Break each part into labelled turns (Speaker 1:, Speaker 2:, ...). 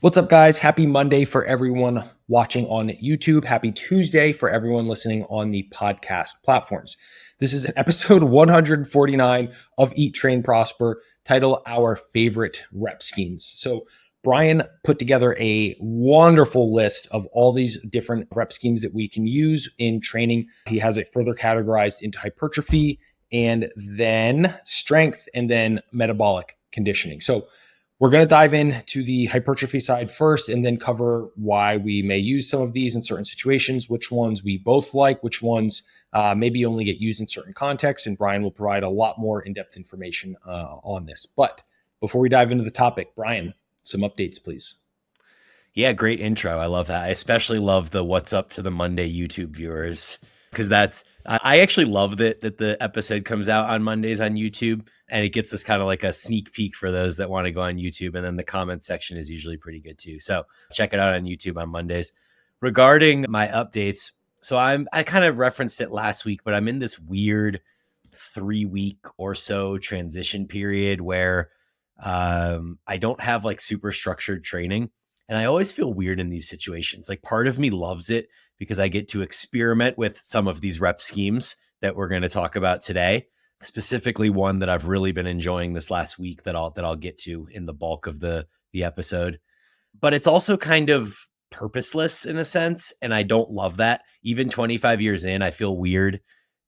Speaker 1: What's up, guys? Happy Monday for everyone watching on YouTube. Happy Tuesday for everyone listening on the podcast platforms. This is episode 149 of Eat, Train, Prosper, titled Our Favorite Rep Schemes. So, Bryan put together a wonderful list of all these different rep schemes that we can use in training. He has it further categorized into hypertrophy and then strength and then metabolic conditioning. So, we're going to dive into the hypertrophy side first and then cover why we may use some of these in certain situations, which ones we both like, which ones maybe only get used in certain contexts. And Bryan will provide a lot more in-depth information on this. But before we dive into the topic, Bryan, some updates, please.
Speaker 2: Yeah, great intro. I love that. I especially love the what's up to the Monday YouTube viewers because I actually love that the episode comes out on Mondays on YouTube and it gets us kind of like a sneak peek for those that want to go on YouTube. And then the comment section is usually pretty good too. So check it out on YouTube on Mondays. Regarding my updates, so I kind of referenced it last week, but I'm in this weird 3-week or so transition period where I don't have like super structured training. And I always feel weird in these situations. Like part of me loves it because I get to experiment with some of these rep schemes that we're going to talk about today. Specifically one that I've really been enjoying this last week that I'll get to in the bulk of the episode. But it's also kind of purposeless in a sense, and I don't love that. Even 25 years in, I feel weird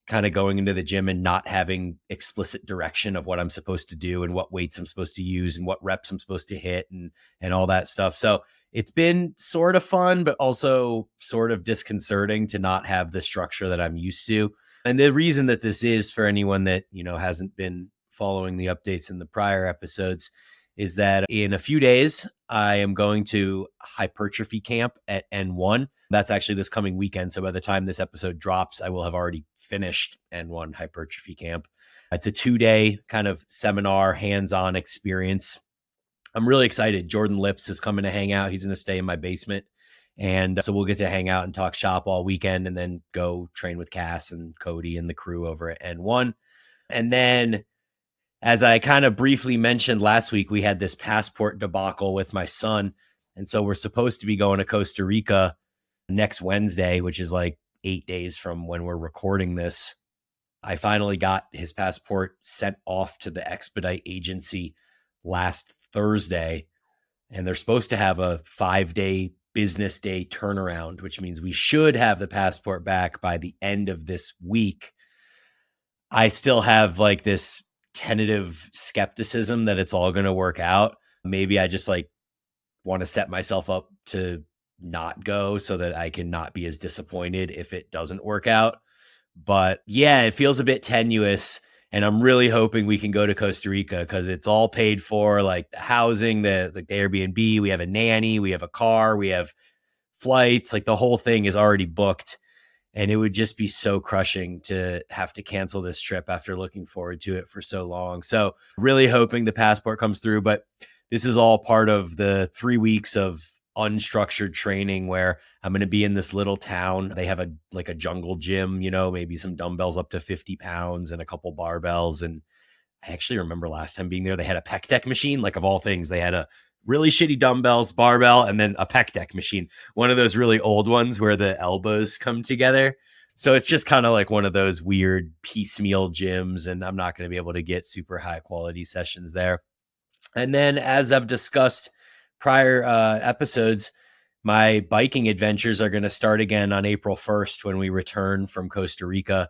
Speaker 2: kind of going into the gym and not having explicit direction of what I'm supposed to do and what weights I'm supposed to use and what reps I'm supposed to hit and all that stuff. So it's been sort of fun, but also sort of disconcerting to not have the structure that I'm used to. And the reason that this is for anyone that, hasn't been following the updates in the prior episodes is that in a few days, I am going to hypertrophy camp at N1. That's actually this coming weekend. So by the time this episode drops, I will have already finished N1 hypertrophy camp. It's a 2-day kind of seminar, hands-on experience. I'm really excited. Jordan Lips is coming to hang out. He's going to stay in my basement. And so we'll get to hang out and talk shop all weekend and then go train with Cass and Cody and the crew over at N1. And then as I kind of briefly mentioned last week, we had this passport debacle with my son. And so we're supposed to be going to Costa Rica next Wednesday, which is like 8 days from when we're recording this. I finally got his passport sent off to the expedite agency last Thursday. And they're supposed to have a 5-day business day turnaround, which means we should have the passport back by the end of this week. I still have like this tentative skepticism that it's all going to work out. Maybe I just like want to set myself up to not go so that I can not be as disappointed if it doesn't work out. But yeah, it feels a bit tenuous. And I'm really hoping we can go to Costa Rica because it's all paid for, like the housing, the Airbnb, we have a nanny, we have a car, we have flights, like the whole thing is already booked. And it would just be so crushing to have to cancel this trip after looking forward to it for so long. So really hoping the passport comes through, but this is all part of the 3 weeks of unstructured training where I'm going to be in this little town. They have a jungle gym, maybe some dumbbells up to 50 pounds and a couple barbells. And I actually remember last time being there, they had a pec deck machine, like of all things, they had a really shitty dumbbells, barbell, and then a pec deck machine. One of those really old ones where the elbows come together. So it's just kind of like one of those weird piecemeal gyms, and I'm not going to be able to get super high quality sessions there. And then as I've discussed prior episodes, my biking adventures are going to start again on April 1st when we return from Costa Rica.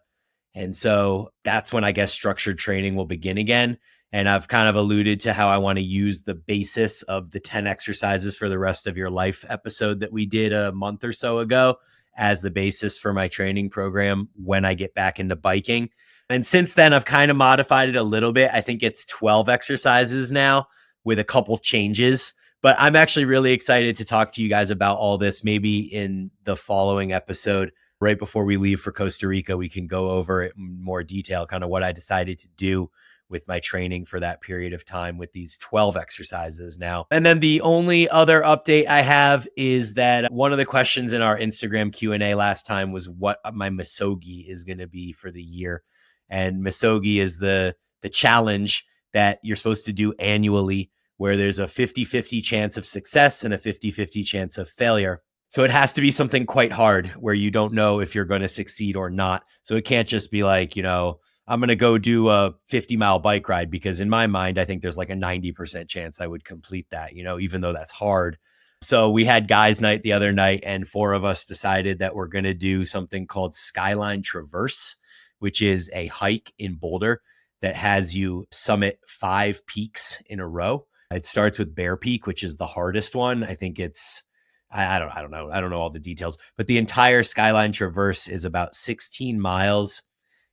Speaker 2: And so that's when I guess structured training will begin again. And I've kind of alluded to how I want to use the basis of the 10 exercises for the rest of your life episode that we did a month or so ago as the basis for my training program when I get back into biking. And since then, I've kind of modified it a little bit. I think it's 12 exercises now with a couple changes. But I'm actually really excited to talk to you guys about all this. Maybe in the following episode, right before we leave for Costa Rica, we can go over it in more detail, kind of what I decided to do with my training for that period of time with these 12 exercises now. And then the only other update I have is that one of the questions in our Instagram Q&A last time was what my misogi is going to be for the year. And misogi is the challenge that you're supposed to do annually where there's a 50-50 chance of success and a 50-50 chance of failure. So it has to be something quite hard where you don't know if you're going to succeed or not. So it can't just be like, I'm going to go do a 50-mile bike ride, because in my mind, I think there's like a 90% chance I would complete that, even though that's hard. So we had guys night the other night, and 4 of us decided that we're going to do something called Skyline Traverse, which is a hike in Boulder that has you summit 5 peaks in a row. It starts with Bear Peak, which is the hardest one. I think it's, I don't know. I don't know all the details, but the entire Skyline Traverse is about 16 miles.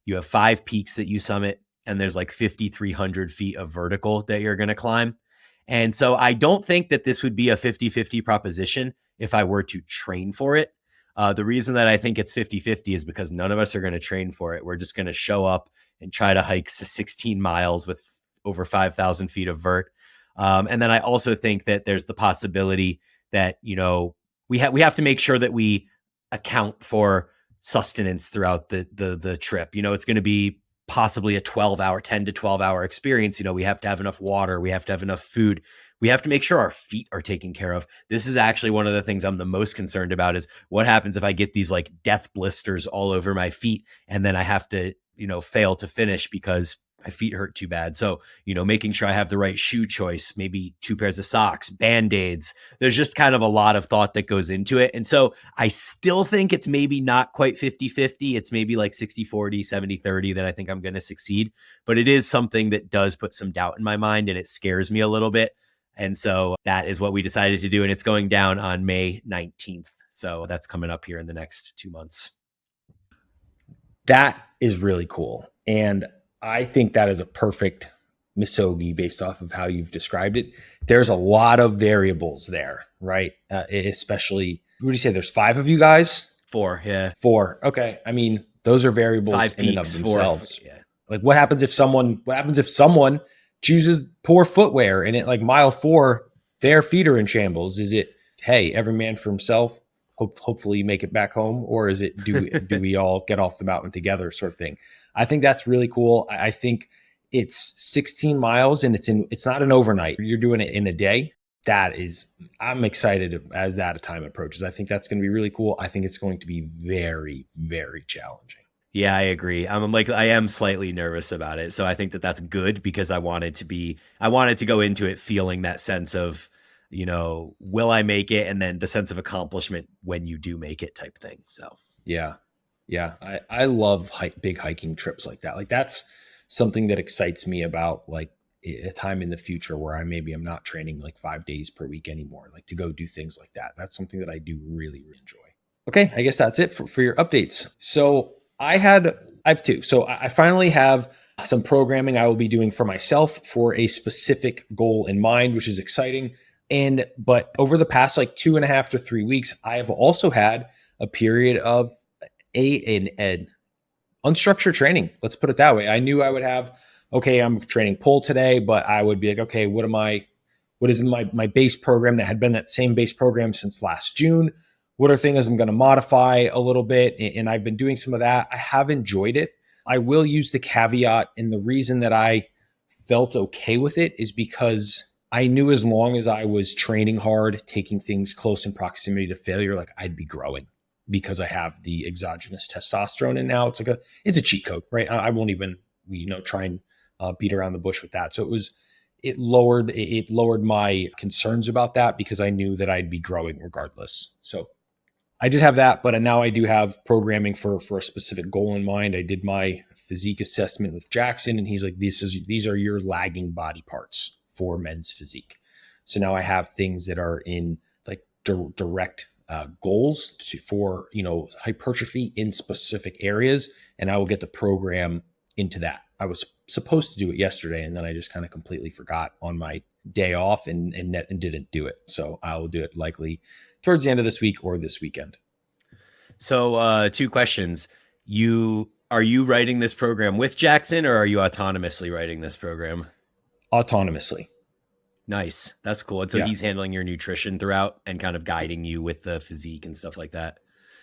Speaker 2: You have 5 peaks that you summit, and there's like 5,300 feet of vertical that you're going to climb. And so I don't think that this would be a 50-50 proposition if I were to train for it. The reason that I think it's 50-50 is because none of us are going to train for it. We're just going to show up and try to hike 16 miles with over 5,000 feet of vert. And then I also think that there's the possibility that, we have to make sure that we account for sustenance throughout the trip. It's going to be possibly a 10 to 12 hour experience. We have to have enough water. We have to have enough food. We have to make sure our feet are taken care of. This is actually one of the things I'm the most concerned about, is what happens if I get these like death blisters all over my feet and then I have to, fail to finish because my feet hurt too bad. So, making sure I have the right shoe choice, maybe 2 pairs of socks, Band-Aids. There's just kind of a lot of thought that goes into it. And so I still think it's maybe not quite 50-50. It's maybe like 60-40, 70-30 that I think I'm going to succeed. But it is something that does put some doubt in my mind, and it scares me a little bit. And so that is what we decided to do. And it's going down on May 19th. So that's coming up here in the next 2 months.
Speaker 1: That is really cool. And I think that is a perfect misogi based off of how you've described it. There's a lot of variables there, right? Especially, what do you say? There's 5 of you guys?
Speaker 2: 4, yeah.
Speaker 1: 4. Okay. I mean, those are variables
Speaker 2: 5
Speaker 1: in and of
Speaker 2: peaks,
Speaker 1: themselves.
Speaker 2: 4. Yeah.
Speaker 1: Like what happens if someone chooses poor footwear and at like mile 4, their feet are in shambles? Is it, hey, every man for himself, hopefully you make it back home? Or is it, do we all get off the mountain together sort of thing? I think that's really cool. I think it's 16 miles and it's not an overnight. You're doing it in a day. I'm excited as that time approaches. I think that's going to be really cool. I think it's going to be very, very challenging.
Speaker 2: Yeah, I agree. I am slightly nervous about it. So I think that that's good, because I wanted to go into it feeling that sense of, will I make it? And then the sense of accomplishment when you do make it type thing. So,
Speaker 1: yeah. I love big hiking trips like that. Like that's something that excites me about like a time in the future where I'm not training like 5 days per week anymore, like to go do things like that. That's something that I do really, really enjoy. Okay. I guess that's it for your updates. So I have 2. So I finally have some programming I will be doing for myself for a specific goal in mind, which is exciting. But over the past like 2.5 to 3 weeks, I have also had a period of an unstructured training. Let's put it that way. I knew I would have, okay, I'm training pull today, but I would be like, okay, what is in my base program that had been that same base program since last June? What are things I'm going to modify a little bit? And I've been doing some of that. I have enjoyed it. I will use the caveat. And the reason that I felt okay with it is because I knew as long as I was training hard, taking things close in proximity to failure, like I'd be growing, because I have the exogenous testosterone. And now it's a cheat code, right? I won't even, try and beat around the bush with that. So it lowered my concerns about that, because I knew that I'd be growing regardless. So I did have that, but now I do have programming for a specific goal in mind. I did my physique assessment with Jackson, and he's like, these are your lagging body parts for men's physique. So now I have things that are in like direct goals for hypertrophy in specific areas, and I will get the program into that. I was supposed to do it yesterday, and then I just kind of completely forgot on my day off and didn't do it. So I will do it likely towards the end of this week or this weekend.
Speaker 2: So 2 questions. Are you writing this program with Jackson, or are you autonomously writing this program?
Speaker 1: Autonomously.
Speaker 2: Nice. That's cool. And so he's handling your nutrition throughout and kind of guiding you with the physique and stuff like that.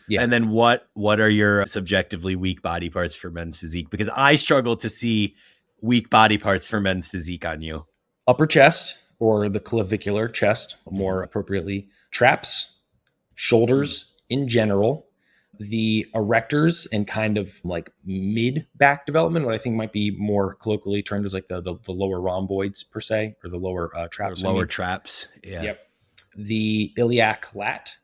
Speaker 2: Yeah. And then what are your subjectively weak body parts for men's physique? Because I struggle to see weak body parts for men's physique on you.
Speaker 1: Upper chest. or the clavicular chest, more appropriately, traps, shoulders in general, the erectors and kind of like mid back development, what I think might be more colloquially termed as like the lower rhomboids per se, or the lower
Speaker 2: Or
Speaker 1: traps.
Speaker 2: lower traps. Yeah.
Speaker 1: Yep. The iliac lat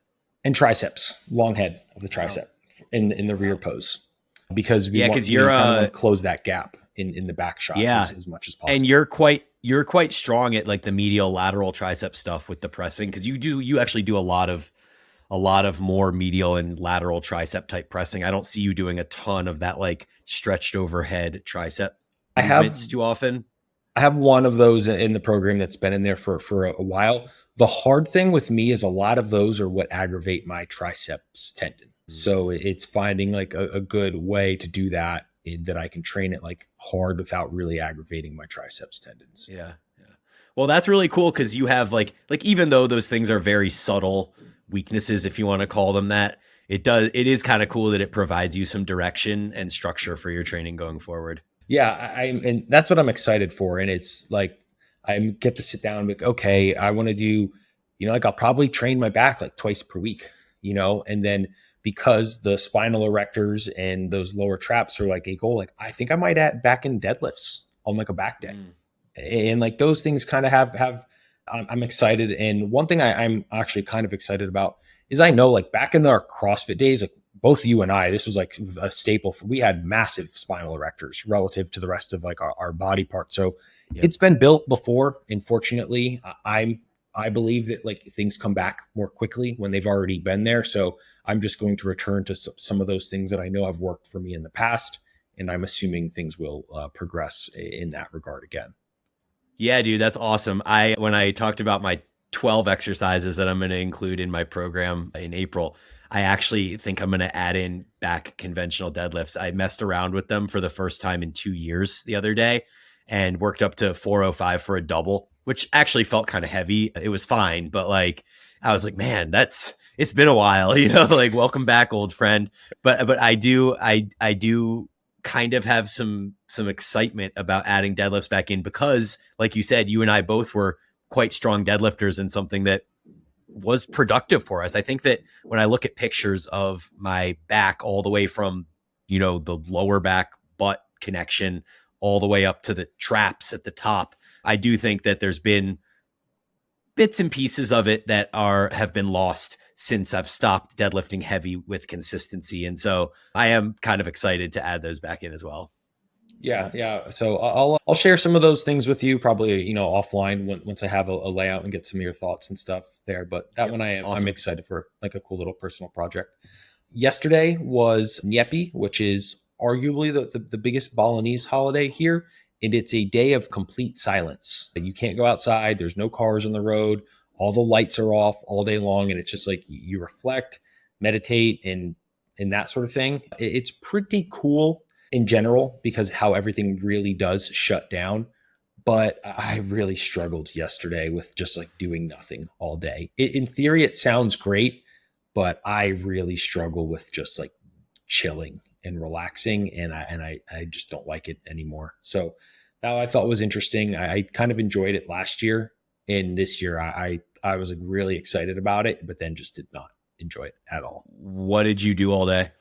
Speaker 1: and triceps, long head of the
Speaker 2: Wow.
Speaker 1: tricep in the rear pose, because we
Speaker 2: Yeah,
Speaker 1: want
Speaker 2: because
Speaker 1: we
Speaker 2: you're
Speaker 1: kind of want to close that gap in the back shot
Speaker 2: yeah,
Speaker 1: as much as
Speaker 2: and
Speaker 1: possible.
Speaker 2: you're quite strong at like the medial lateral tricep stuff with the pressing, because you actually do a lot of more medial and lateral tricep type pressing. I don't see you doing a ton of that like stretched overhead tricep
Speaker 1: I have
Speaker 2: movements too often.
Speaker 1: I have one of those in the program that's been in there for a while. The hard thing with me is a lot of those are what aggravate my triceps tendon. So it's finding like a good way to do that, that I can train it like hard without really aggravating my triceps tendons.
Speaker 2: Yeah. Yeah. Well, that's really cool because you have like even though those things are very subtle weaknesses, if you want to call them that, it is kind of cool that it provides you some direction and structure for your training going forward.
Speaker 1: Yeah, and that's what I'm excited for. And it's like I get to sit down and be like, okay, I want to do, like I'll probably train my back like twice per week, and then because the spinal erectors and those lower traps are like a goal, like I think I might add back in deadlifts on like a back day. And like those things kind of have I'm excited. And one thing I'm actually kind of excited about is I know like back in our CrossFit days, like both you and I, this was like a staple. We had massive spinal erectors relative to the rest of like our body parts. So
Speaker 2: Yep.
Speaker 1: it's been built before. Unfortunately, I believe that like things come back more quickly when they've already been there. So I'm just going to return to some of those things that I know have worked for me in the past. And I'm assuming things will progress in that regard again.
Speaker 2: Yeah, dude, that's awesome. When I talked about my 12 exercises that I'm going to include in my program in April, I actually think I'm going to add in back conventional deadlifts. I messed around with them for the first time in 2 years the other day and worked up to 405 for a double, which actually felt kind of heavy. It was fine, but like I was like, man, it's been a while, like welcome back, old friend. But I do kind of have some excitement about adding deadlifts back in because, like you said, you and I both were quite strong deadlifters and something that was productive for us. I think that when I look at pictures of my back all the way from, the lower back butt connection all the way up to the traps at the top, I do think that there's been bits and pieces of it that have been lost since I've stopped deadlifting heavy with consistency. And so I am kind of excited to add those back in as well.
Speaker 1: Yeah. So I'll share some of those things with you probably offline once I have a layout and get some of your thoughts and stuff there. But that
Speaker 2: Yep.
Speaker 1: one I'm
Speaker 2: Awesome.
Speaker 1: excited for, like a cool little personal project. Yesterday was Nyepi, which is arguably the biggest Balinese holiday here. And it's a day of complete silence. You can't go outside. There's no cars on the road. All the lights are off all day long. And it's just like you reflect, meditate, and that sort of thing. It's pretty cool in general because how everything really does shut down. But I really struggled yesterday with just like doing nothing all day. In theory, it sounds great, but I really struggle with just like chilling and relaxing, and I just don't like it anymore. So that I thought was interesting. I kind of enjoyed it last year, and this year I was like really excited about it, but then just did not enjoy it at all.
Speaker 2: What did you do all day?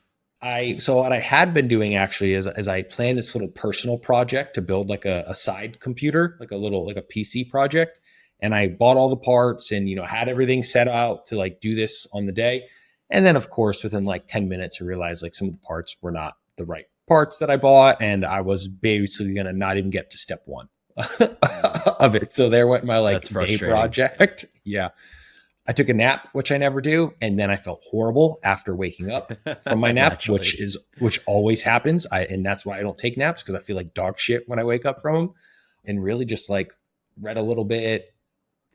Speaker 1: So what I had been doing actually is I planned this little personal project to build like a side computer, like a little like a PC project. And I bought all the parts and had everything set out to like do this on the day. And then of course within like 10 minutes I realized like some of the parts were not the right parts that I bought, and I was basically gonna not even get to step one of it. So there went my like
Speaker 2: That's
Speaker 1: day
Speaker 2: frustrating.
Speaker 1: project. Yeah. I took a nap, which I never do, and then I felt horrible after waking up from my nap,
Speaker 2: Naturally.
Speaker 1: which always happens. And that's why I don't take naps, because I feel like dog shit when I wake up from them. And really just like read a little bit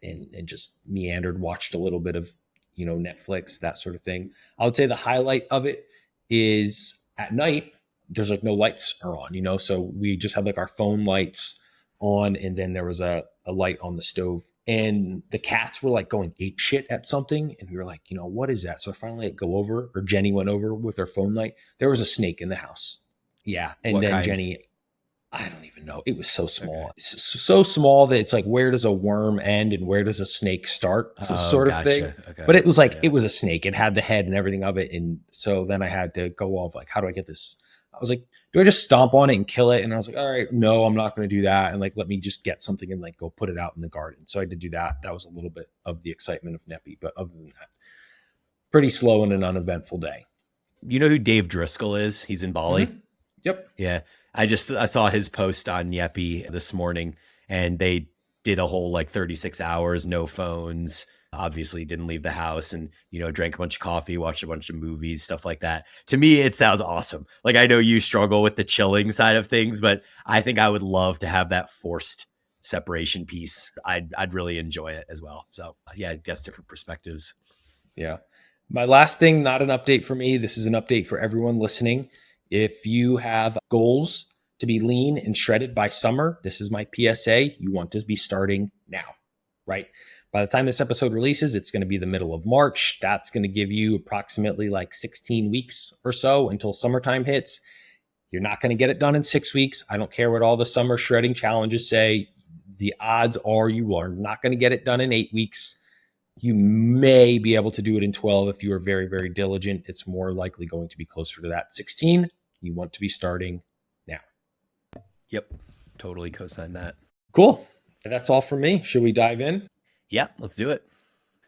Speaker 1: and just meandered, watched a little bit of Netflix, that sort of thing. I would say the highlight of it is at night. There's like no lights are on, so we just had like our phone lights on, and then there was a light on the stove, and the cats were like going ape shit at something, and we were like, what is that? So I finally like go over, or Jenny went over with her phone light. There was a snake in the house. Yeah. And
Speaker 2: What
Speaker 1: then
Speaker 2: kind?
Speaker 1: Jenny, I don't even know. It was so small.
Speaker 2: Okay.
Speaker 1: So small that it's like, where does a worm end and where does a snake start? So
Speaker 2: Oh,
Speaker 1: sort of thing.
Speaker 2: gotcha. Okay.
Speaker 1: But it was like,
Speaker 2: Yeah.
Speaker 1: it was a snake. It had the head and everything of it. And so then I had to go off like, how do I get this? I was like, do I just stomp on it and kill it? And I was like, all right, no, I'm not going to do that. And like, let me just get something and like go put it out in the garden. So I had to do that. That was a little bit of the excitement of Neppy. But other than that, pretty slow and an uneventful day.
Speaker 2: You know who Dave Driscoll is? He's in Bali.
Speaker 1: Mm-hmm. Yep.
Speaker 2: Yeah. I saw his post on Yeppy this morning, and they did a whole like 36 hours, no phones, obviously didn't leave the house, and, drank a bunch of coffee, watched a bunch of movies, stuff like that. To me, it sounds awesome. Like, I know you struggle with the chilling side of things, but I think I would love to have that forced separation piece. I'd really enjoy it as well. So yeah, I guess different perspectives.
Speaker 1: Yeah. My last thing, not an update for me. This is an update for everyone listening. If you have goals to be lean and shredded by summer, this is my PSA. You want to be starting now, right? By the time this episode releases, it's going to be the middle of March. That's going to give you approximately like 16 weeks or so until summertime hits. You're not going to get it done in 6 weeks. I don't care what all the summer shredding challenges say. The odds are you are not going to get it done in 8 weeks. You may be able to do it in 12 if you are very, very diligent. It's more likely going to be closer to that 16. You want to be starting now.
Speaker 2: Yep. Totally co-sign that.
Speaker 1: Cool. That's all for me. Should we dive in?
Speaker 2: Yeah, let's do it.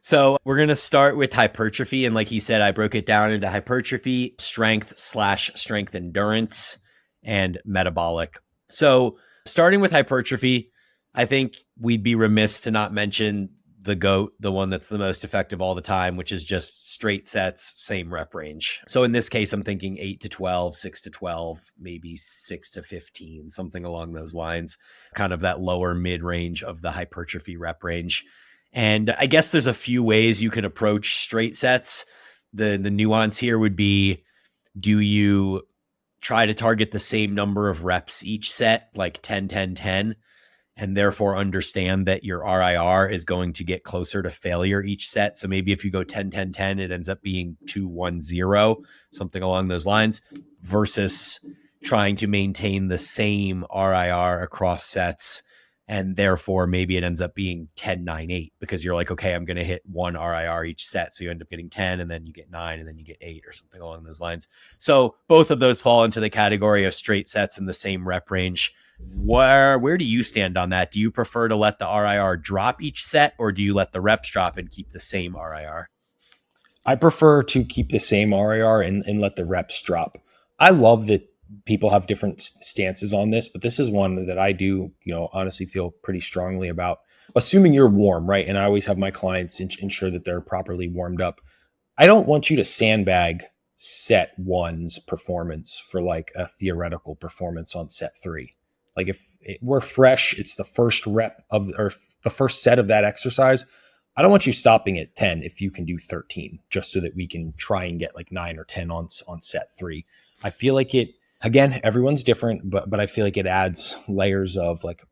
Speaker 2: So we're going to start with hypertrophy. And like he said, I broke it down into hypertrophy, strength/strength endurance, and metabolic. So starting with hypertrophy, I think we'd be remiss to not mention the GOAT, the one that's the most effective all the time, which is just straight sets, same rep range. So in this case, I'm thinking 8 to 12, 6 to 12, maybe 6 to 15, something along those lines, kind of that lower mid range of the hypertrophy rep range. And I guess there's a few ways you can approach straight sets. The nuance here would be, do you try to target the same number of reps each set, like 10, 10, 10, and therefore understand that your RIR is going to get closer to failure each set? So maybe if you go 10, 10, 10, it ends up being 2, 1, 0, something along those lines, versus trying to maintain the same RIR across sets. And therefore, maybe it ends up being 10, 9, 8, because you're like, okay, I'm going to hit 1 RIR each set. So you end up getting 10, and then you get 9, and then you get 8, or something along those lines. So both of those fall into the category of straight sets in the same rep range. Where do you stand on that? Do you prefer to let the RIR drop each set, or do you let the reps drop and keep the same RIR?
Speaker 1: I prefer to keep the same RIR and let the reps drop. I love that people have different stances on this, but this is one that I do, honestly feel pretty strongly about. Assuming you're warm, right? And I always have my clients ensure that they're properly warmed up. I don't want you to sandbag set one's performance for like a theoretical performance on set 3. Like if we're fresh, it's the first rep of, or the first set of that exercise. I don't want you stopping at 10 if you can do 13, just so that we can try and get like 9 or 10 on set 3. I feel like it, again, everyone's different, but I feel like it adds layers of like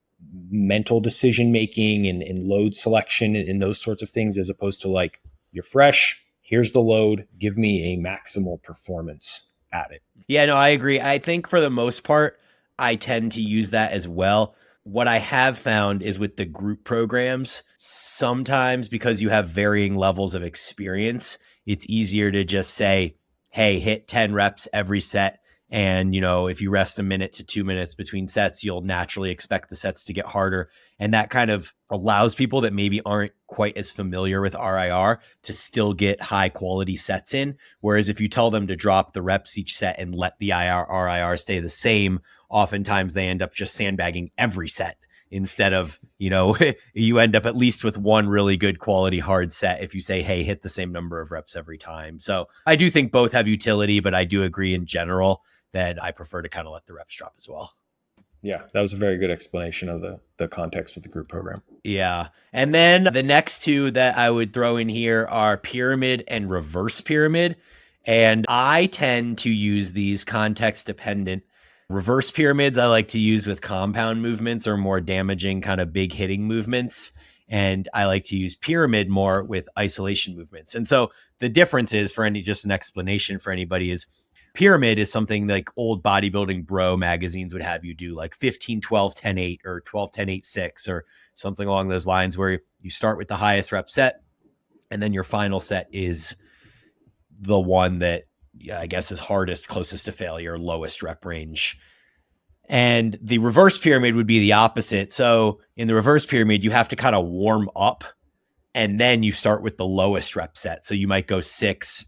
Speaker 1: mental decision making and load selection and those sorts of things, as opposed to like, you're fresh, here's the load, give me a maximal performance at it.
Speaker 2: Yeah, no, I agree. I think for the most part, I tend to use that as well. What I have found is with the group programs, sometimes because you have varying levels of experience, it's easier to just say, hey, hit 10 reps every set. And, if you rest a minute to 2 minutes between sets, you'll naturally expect the sets to get harder. And that kind of allows people that maybe aren't quite as familiar with RIR to still get high quality sets in. Whereas if you tell them to drop the reps each set and let the RIR stay the same, oftentimes they end up just sandbagging every set instead of, you end up at least with one really good quality hard set if you say, hey, hit the same number of reps every time. So I do think both have utility, but I do agree in general that I prefer to kind of let the reps drop as well.
Speaker 1: Yeah, that was a very good explanation of the context with the group program.
Speaker 2: Yeah. And then the next two that I would throw in here are pyramid and reverse pyramid. And I tend to use these context dependent. Reverse pyramids I like to use with compound movements or more damaging kind of big hitting movements. And I like to use pyramid more with isolation movements. And so the difference is, just an explanation for anybody, is pyramid is something like old bodybuilding bro magazines would have you do, like 15, 12, 10, 8 or 12, 10, 8, 6 or something along those lines, where you start with the highest rep set and then your final set is the one that, I guess, is hardest, closest to failure, lowest rep range. And the reverse pyramid would be the opposite. So in the reverse pyramid, you have to kind of warm up and then you start with the lowest rep set. So you might go 6,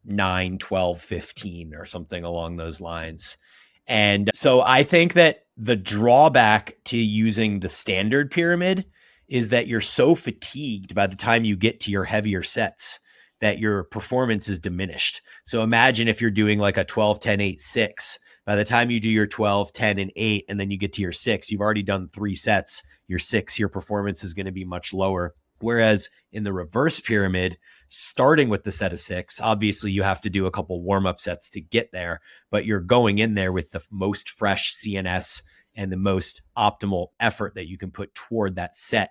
Speaker 2: 9, 12, 15 or something along those lines. And so I think that the drawback to using the standard pyramid is that you're so fatigued by the time you get to your heavier sets that your performance is diminished. So imagine if you're doing like a 12, 10, 8, 6. By the time you do your 12, 10, and 8, and then you get to your 6, you've already done 3 sets. Your 6, your performance is going to be much lower. Whereas in the reverse pyramid, starting with the set of 6, obviously you have to do a couple warm-up sets to get there, but you're going in there with the most fresh CNS and the most optimal effort that you can put toward that set.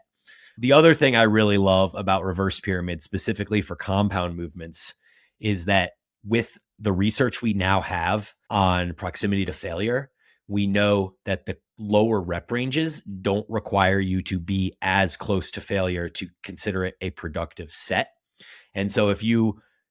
Speaker 2: The other thing I really love about reverse pyramid, specifically for compound movements, is that with the research we now have on proximity to failure, we know that the lower rep ranges don't require you to be as close to failure to consider it a productive set. And so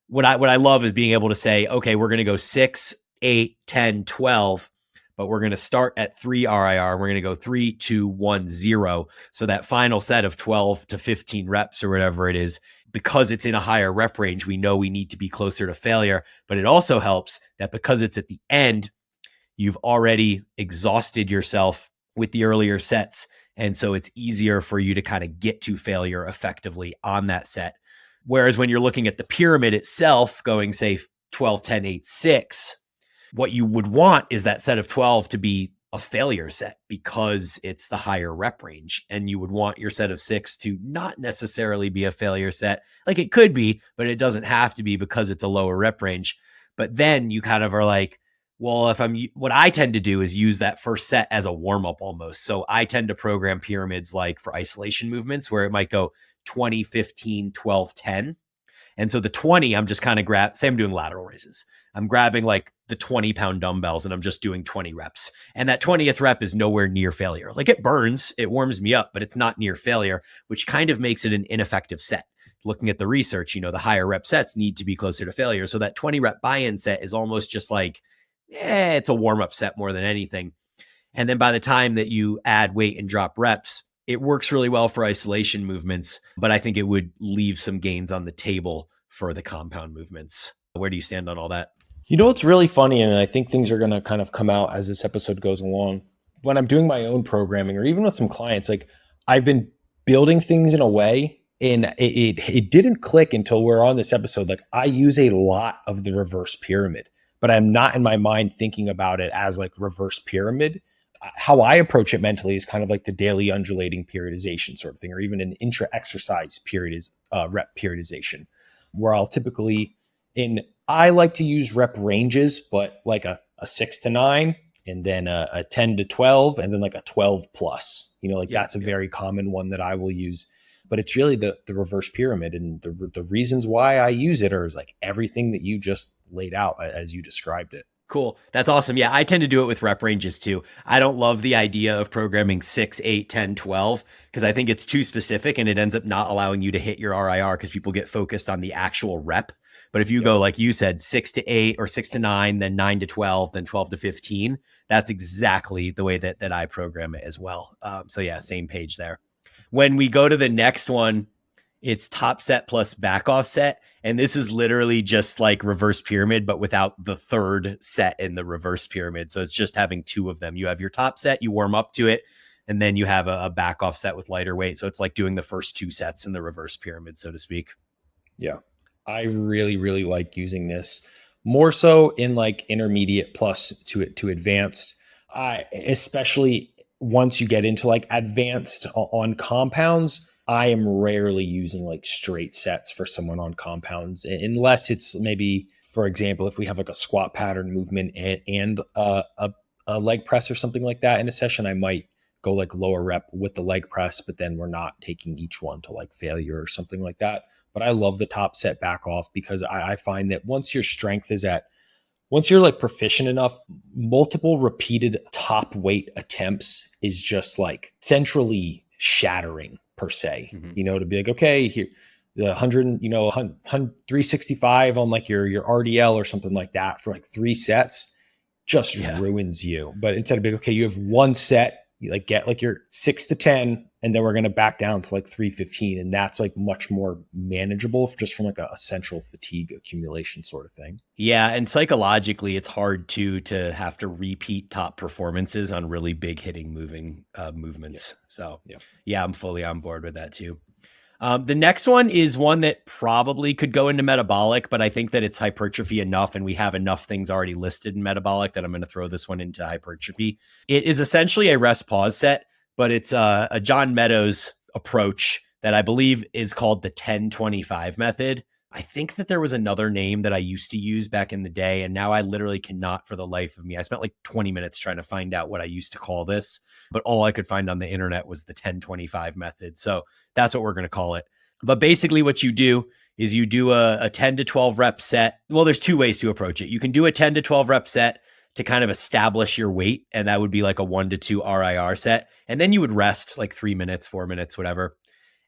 Speaker 2: what I love is being able to say, okay, we're going to go 6, 8, 10, 12, but we're going to start at 3 RIR. We're going to go 3, 2, 1, 0. So that final set of 12 to 15 reps or whatever it is, because it's in a higher rep range, we know we need to be closer to failure. But it also helps that because it's at the end, you've already exhausted yourself with the earlier sets. And so it's easier for you to kind of get to failure effectively on that set. Whereas when you're looking at the pyramid itself, going, say, 12, 10, 8, 6, what you would want is that set of 12 to be a failure set because it's the higher rep range. And you would want your set of 6 to not necessarily be a failure set. Like it could be, but it doesn't have to be because it's a lower rep range. But then you kind of are like, well, what I tend to do is use that first set as a warm up almost. So I tend to program pyramids like for isolation movements where it might go 20, 15, 12, 10. And so the 20, I'm just kind of say I'm doing lateral raises. I'm grabbing like the 20-pound dumbbells and I'm just doing 20 reps. And that 20th rep is nowhere near failure. Like it burns, it warms me up, but it's not near failure, which kind of makes it an ineffective set. Looking at the research, the higher rep sets need to be closer to failure. So that 20 rep buy-in set is almost just like, it's a warm-up set more than anything. And then by the time that you add weight and drop reps, it works really well for isolation movements, but I think it would leave some gains on the table for the compound movements. Where do you stand on all that?
Speaker 1: It's really funny, and I think things are going to kind of come out as this episode goes along. When I'm doing my own programming or even with some clients, like I've been building things in a way, and it didn't click until we're on this episode. Like I use a lot of the reverse pyramid, but I'm not in my mind thinking about it as like reverse pyramid. How I approach it mentally is kind of like the daily undulating periodization sort of thing, or even an intra-exercise rep periodization, where I'll typically I like to use rep ranges, but like a 6 to 9, and then a 10 to 12, and then like a 12 plus. That's a very common one that I will use. But it's really the reverse pyramid, and the reasons why I use it are like everything that you just laid out as you described it.
Speaker 2: Cool. That's awesome. Yeah, I tend to do it with rep ranges too. I don't love the idea of programming 6, 8, 10, 12 because I think it's too specific and it ends up not allowing you to hit your RIR because people get focused on the actual rep. But if you go, like you said, 6 to 8 or 6 to 9, then 9 to 12, then 12 to 15, that's exactly the way that I program it as well. So yeah, same page there. When we go to the next one, it's top set plus back off set. And this is literally just like reverse pyramid, but without the third set in the reverse pyramid. So it's just having 2 of them. You have your top set, you warm up to it, and then you have a back off set with lighter weight. So it's like doing the first 2 sets in the reverse pyramid, so to speak.
Speaker 1: Yeah. I really, really like using this more so in like intermediate plus to advanced. Especially once you get into like advanced on compounds, I am rarely using like straight sets for someone on compounds, unless it's maybe, for example, if we have like a squat pattern movement and a leg press or something like that in a session, I might go like lower rep with the leg press, but then we're not taking each one to like failure or something like that. But I love the top set back off because I find that once you're like proficient enough, multiple repeated top weight attempts is just like centrally shattering per se, to be like, okay, here, the 100, 365 on like your RDL or something like that for like 3 sets just ruins you. But instead of being, okay, you have 1 set, you like get like your 6 to 10, and then we're going to back down to like 315. And that's like much more manageable just from like a central fatigue accumulation sort of thing.
Speaker 2: Yeah. And psychologically, it's hard to have to repeat top performances on really big hitting movements. Yeah. So yeah, I'm fully on board with that too. The next one is one that probably could go into metabolic, but I think that it's hypertrophy enough, and we have enough things already listed in metabolic that I'm going to throw this one into hypertrophy. It is essentially a rest pause set, but it's a John Meadows approach that I believe is called the 10-25 method. I think that there was another name that I used to use back in the day, and now I literally cannot for the life of me. I spent like 20 minutes trying to find out what I used to call this, but all I could find on the internet was the 10-25 method. So that's what we're going to call it. But basically what you do is you do a 10 to 12 rep set. Well, there's 2 ways to approach it. You can do a 10 to 12 rep set to kind of establish your weight, and that would be like a 1 to 2 RIR set. And then you would rest like 3 minutes, 4 minutes, whatever.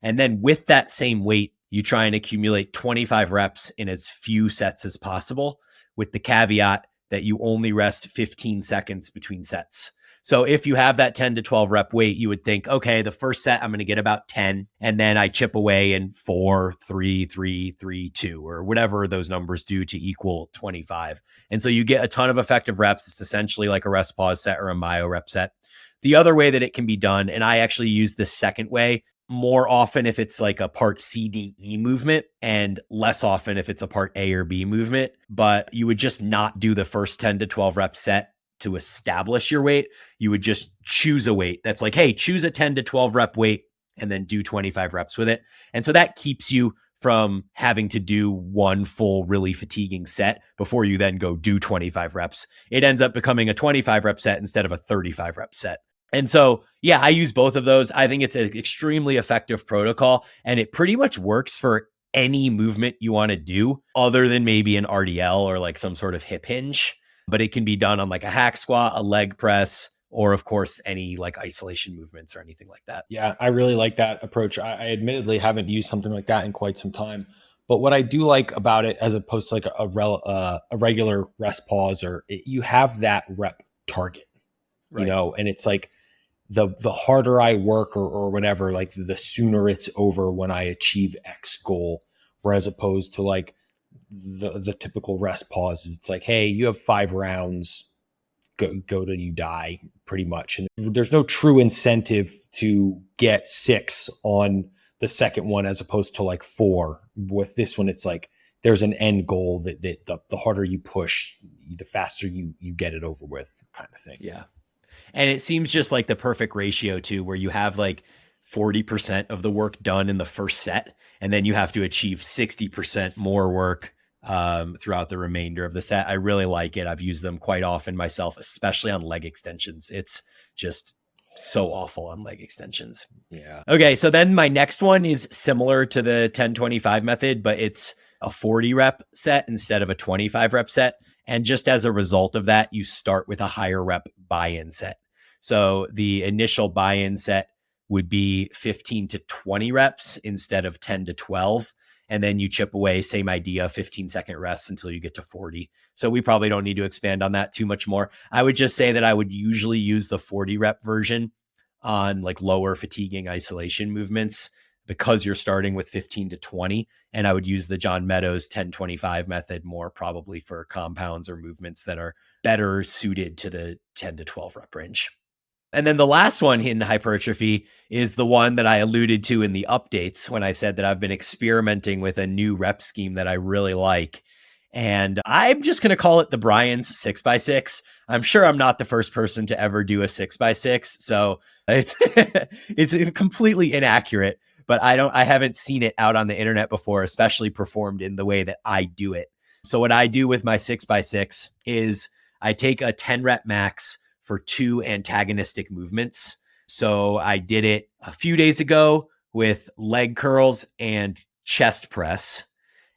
Speaker 2: And then with that same weight, you try and accumulate 25 reps in as few sets as possible, with the caveat that you only rest 15 seconds between sets. So if you have that 10 to 12 rep weight, you would think, okay, the first set, I'm going to get about 10, and then I chip away in 4, 3, 3, 3, 2, or whatever those numbers do to equal 25. And so you get a ton of effective reps. It's essentially like a rest pause set or a myo rep set. The other way that it can be done, and I actually use the second way more often if it's like a part C, D, E movement, and less often if it's a part A or B movement, but you would just not do the first 10 to 12 rep set to establish your weight. You would just choose a weight that's like, hey, choose a 10 to 12 rep weight and then do 25 reps with it. And so that keeps you from having to do one full really fatiguing set before you then go do 25 reps. It ends up becoming a 25 rep set instead of a 35 rep set. And so, yeah, I use both of those. I think it's an extremely effective protocol, and it pretty much works for any movement you want to do other than maybe an RDL or like some sort of hip hinge, but it can be done on like a hack squat, a leg press, or of course, any like isolation movements or anything like that.
Speaker 1: Yeah, I really like that approach. I admittedly haven't used something like that in quite some time, but what I do like about it, as opposed to like a regular rest pause, or you have that rep target,
Speaker 2: right.
Speaker 1: And it's like, the harder I work or whatever, like the sooner it's over when I achieve X goal. Whereas opposed to like the typical rest pause, it's like, hey, you have 5 rounds, go till you die pretty much. And there's no true incentive to get 6 on the second one as opposed to like 4. With this one, it's like there's an end goal that the harder you push, the faster you get it over with, kind of thing.
Speaker 2: Yeah. And it seems just like the perfect ratio too, where you have like 40% of the work done in the first set, and then you have to achieve 60% more work throughout the remainder of the set. I really like it. I've used them quite often myself, especially on leg extensions. It's just so awful on leg extensions.
Speaker 1: Yeah.
Speaker 2: Okay. So then my next one is similar to the 10-25 method, but it's a 40 rep set instead of a 25 rep set. And just as a result of that, you start with a higher rep buy-in set. So the initial buy-in set would be 15 to 20 reps instead of 10 to 12. And then you chip away, same idea, 15-second rests until you get to 40. So we probably don't need to expand on that too much more. I would just say that I would usually use the 40 rep version on like lower fatiguing isolation movements, because you're starting with 15 to 20. And I would use the John Meadows 10-25 method more probably for compounds or movements that are better suited to the 10 to 12 rep range. And then the last one in hypertrophy is the one that I alluded to in the updates when I said that I've been experimenting with a new rep scheme that I really like. And I'm just going to call it the Bryan's 6x6. I'm sure I'm not the first person to ever do a 6x6. So it's completely inaccurate, but I haven't seen it out on the internet before, especially performed in the way that I do it. So what I do with my 6x6 is I take a 10 rep max for 2 antagonistic movements. So I did it a few days ago with leg curls and chest press.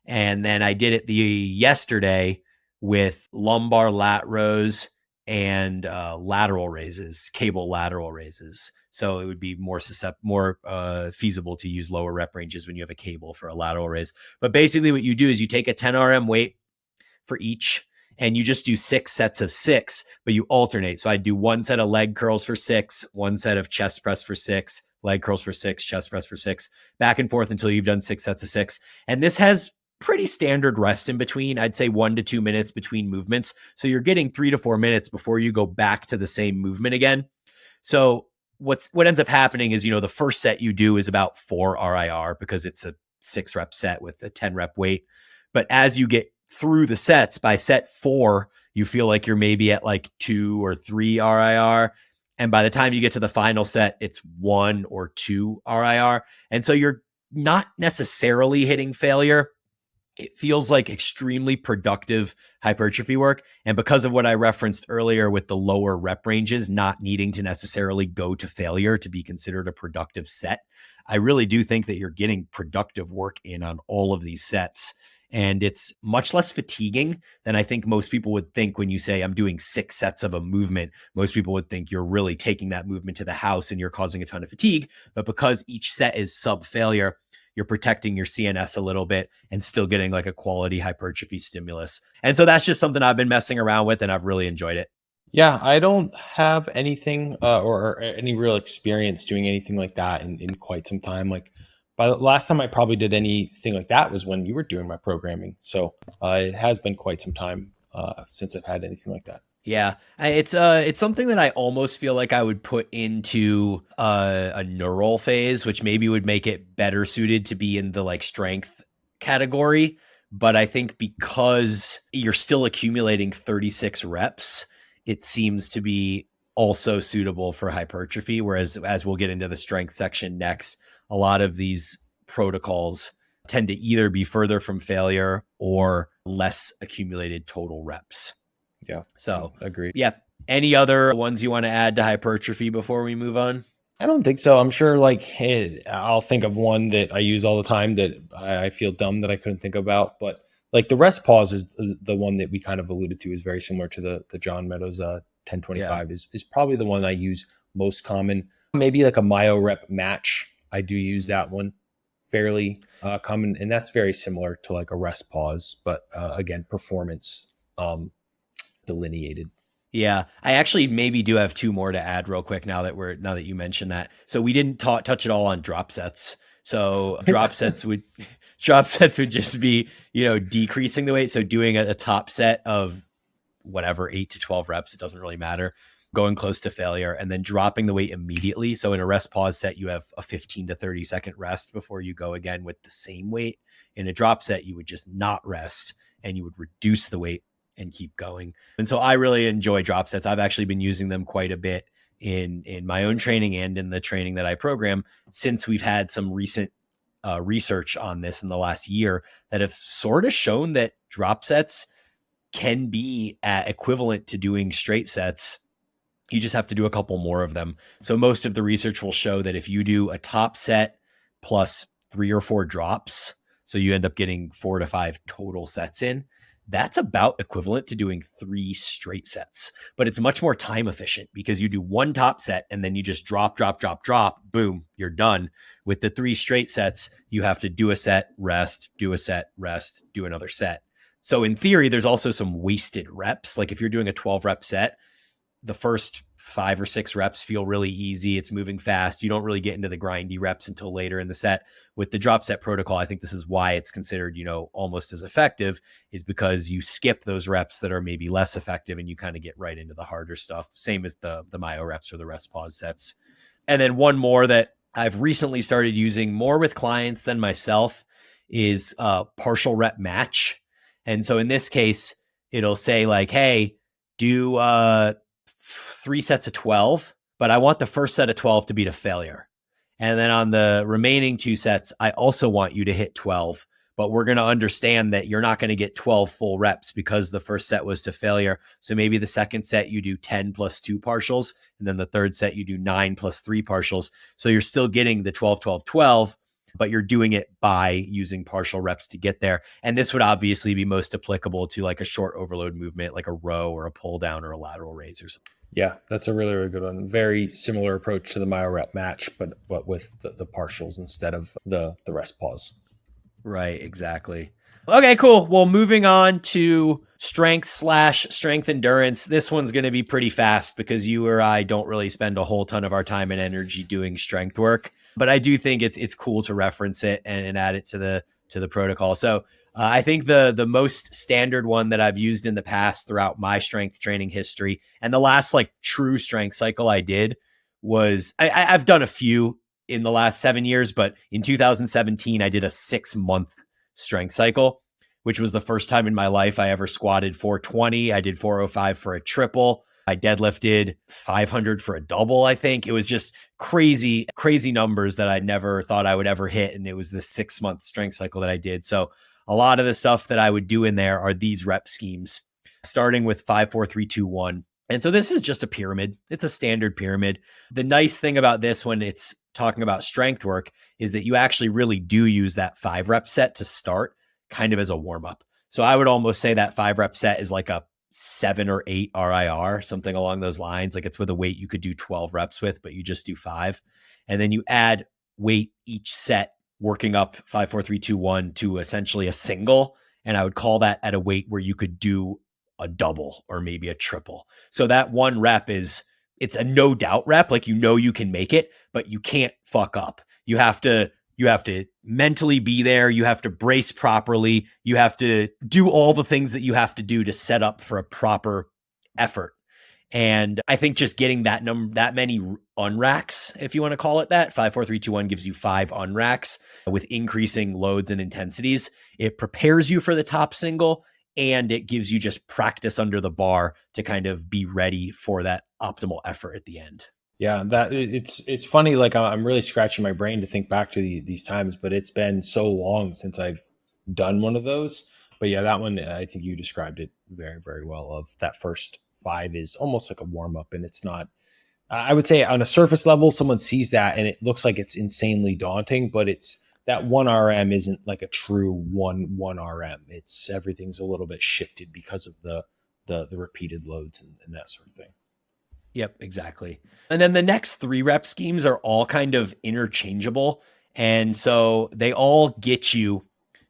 Speaker 2: And then I did it yesterday with lumbar lat rows and lateral raises, cable lateral raises. So it would be more feasible to use lower rep ranges when you have a cable for a lateral raise. But basically what you do is you take a 10 RM weight for each, and you just do 6 sets of 6, but you alternate. So I do 1 set of leg curls for 6, 1 set of chest press for 6, leg curls for 6, chest press for 6, back and forth until you've done 6 sets of 6. And this has pretty standard rest in between. I'd say 1 to 2 minutes between movements. So you're getting 3 to 4 minutes before you go back to the same movement again. So what ends up happening is, the first set you do is about 4 RIR because it's a 6 rep set with a 10 rep weight. But as you get through the sets, by set 4, you feel like you're maybe at like 2 or 3 RIR. And by the time you get to the final set, it's 1 or 2 RIR. And so you're not necessarily hitting failure. It feels like extremely productive hypertrophy work. And because of what I referenced earlier with the lower rep ranges, not needing to necessarily go to failure to be considered a productive set, I really do think that you're getting productive work in on all of these sets. And it's much less fatiguing than I think most people would think when you say I'm doing 6 sets of a movement. Most people would think you're really taking that movement to the house and you're causing a ton of fatigue. But because each set is sub failure, you're protecting your CNS a little bit and still getting like a quality hypertrophy stimulus. And so that's just something I've been messing around with and I've really enjoyed it.
Speaker 1: Yeah, I don't have anything or any real experience doing anything like that in quite some time. Like by the last time I probably did anything like that was when you were doing my programming. So it has been quite some time since I've had anything like that.
Speaker 2: Yeah, it's something that I almost feel like I would put into a neural phase, which maybe would make it better suited to be in the like strength category. But I think because you're still accumulating 36 reps, it seems to be also suitable for hypertrophy. Whereas, as we'll get into the strength section next, a lot of these protocols tend to either be further from failure or less accumulated total reps.
Speaker 1: Yeah.
Speaker 2: So
Speaker 1: agreed.
Speaker 2: Yeah. Any other ones you want to add to hypertrophy before we move on?
Speaker 1: I don't think so. I'm sure I'll think of one that I use all the time that I feel dumb that I couldn't think about. But like the rest pause is the one that we kind of alluded to is very similar to the John Meadows 1025 is probably the one I use most common. Maybe like a myo rep match. I do use that one fairly common. And that's very similar to like a rest pause, but again, performance delineated.
Speaker 2: Yeah, I actually maybe do have 2 more to add real quick now that you mentioned that. So we didn't touch it all on drop sets. So drop sets would just be, decreasing the weight. So doing a top set of whatever 8 to 12 reps, it doesn't really matter, going close to failure and then dropping the weight immediately. So in a rest pause set, you have a 15 to 30 second rest before you go again with the same weight. In a drop set, you would just not rest and you would reduce the weight and keep going. And so I really enjoy drop sets. I've actually been using them quite a bit in my own training and in the training that I program since we've had some recent research on this in the last year that have sort of shown that drop sets can be equivalent to doing straight sets. You just have to do a couple more of them. So most of the research will show that if you do a top set plus 3 or 4 drops, so you end up getting 4 to 5 total sets in, that's about equivalent to doing 3 straight sets. But it's much more time efficient because you do 1 top set and then you just drop, boom, you're done. With the 3 straight sets, you have to do a set, rest, do a set, rest, do another set. So in theory, there's also some wasted reps. Like if you're doing a 12 rep set, the first 5 or 6 reps feel really easy. It's moving fast. You don't really get into the grindy reps until later in the set. With the drop set protocol, I think this is why it's considered, almost as effective, is because you skip those reps that are maybe less effective and you kind of get right into the harder stuff. Same as the myo reps or the rest pause sets. And then one more that I've recently started using more with clients than myself is partial rep match. And so in this case, it'll say like, hey, do 3 sets of 12, but I want the first set of 12 to be to failure. And then on the remaining 2 sets, I also want you to hit 12, but we're going to understand that you're not going to get 12 full reps because the first set was to failure. So maybe the second set you do 10 plus 2 partials, and then the third set you do 9 plus 3 partials. So you're still getting the 12, 12, 12, but you're doing it by using partial reps to get there. And this would obviously be most applicable to like a short overload movement, like a row or a pull down or a lateral raise or something.
Speaker 1: Yeah, that's a really, really good one. Very similar approach to the myo rep match, but with the partials instead of the rest pause.
Speaker 2: Right, exactly. Okay, cool. Well, moving on to strength endurance. This one's going to be pretty fast because you or I don't really spend a whole ton of our time and energy doing strength work, but I do think it's cool to reference it and add it to the protocol. So I think the most standard one that I've used in the past throughout my strength training history, and the last like true strength cycle I did was I've done a few in the last 7 years, but in 2017, I did a 6-month strength cycle, which was the first time in my life I ever squatted 420. I did 405 for a triple. I deadlifted 500 for a double, I think. It was just crazy, crazy numbers that I never thought I would ever hit. And it was this 6-month strength cycle that I did. So a lot of the stuff that I would do in there are these rep schemes, starting with 5, 4, 3, 2, 1. And so this is just a pyramid. It's a standard pyramid. The nice thing about this when it's talking about strength work is that you actually really do use that 5 rep set to start kind of as a warm up. So I would almost say that 5 rep set is like a 7 or 8 RIR, something along those lines. Like it's with a weight you could do 12 reps with, but you just do 5. And then you add weight each set, working up 5, 4, 3, 2, 1 to essentially a single. And I would call that at a weight where you could do a double or maybe a triple. So that 1 rep it's a no doubt rep. Like, you can make it, but you can't fuck up. You have to mentally be there. You have to brace properly. You have to do all the things that you have to do to set up for a proper effort. And I think just getting that many unracks, if you want to call it that, 5, 4, 3, 2, 1 gives you 5 unracks with increasing loads and intensities. It prepares you for the top single, and it gives you just practice under the bar to kind of be ready for that optimal effort at the end.
Speaker 1: Yeah, that it's funny. Like, I'm really scratching my brain to think back to these times, but it's been so long since I've done one of those. But yeah, that one, I think you described it very, very well. Of that first 5 is almost like a warm up, and it's not. I would say on a surface level, someone sees that and it looks like it's insanely daunting, but it's that 1 RM isn't like a true one RM. It's everything's a little bit shifted because of the repeated loads and that sort of thing.
Speaker 2: Yep, exactly. And then the next 3 rep schemes are all kind of interchangeable. And so they all get you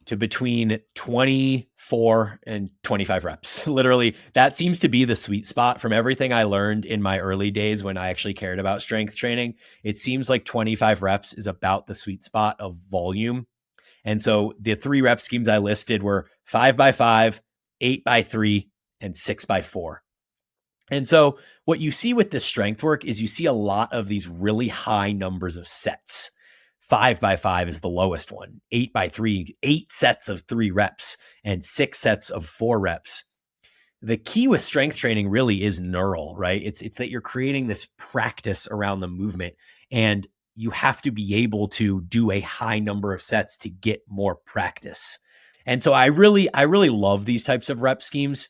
Speaker 2: to between 24 and 25 reps. Literally, that seems to be the sweet spot from everything I learned in my early days when I actually cared about strength training. It seems like 25 reps is about the sweet spot of volume. And so the 3 rep schemes I listed were 5 by 5, 8 by 3, and 6 by 4. And so what you see with this strength work is you see a lot of these really high numbers of sets. 5 by 5 is the lowest one, 8 by 3, 8 sets of 3 reps, and 6 sets of 4 reps. The key with strength training really is neural, right? It's that you're creating this practice around the movement, and you have to be able to do a high number of sets to get more practice. And so I really love these types of rep schemes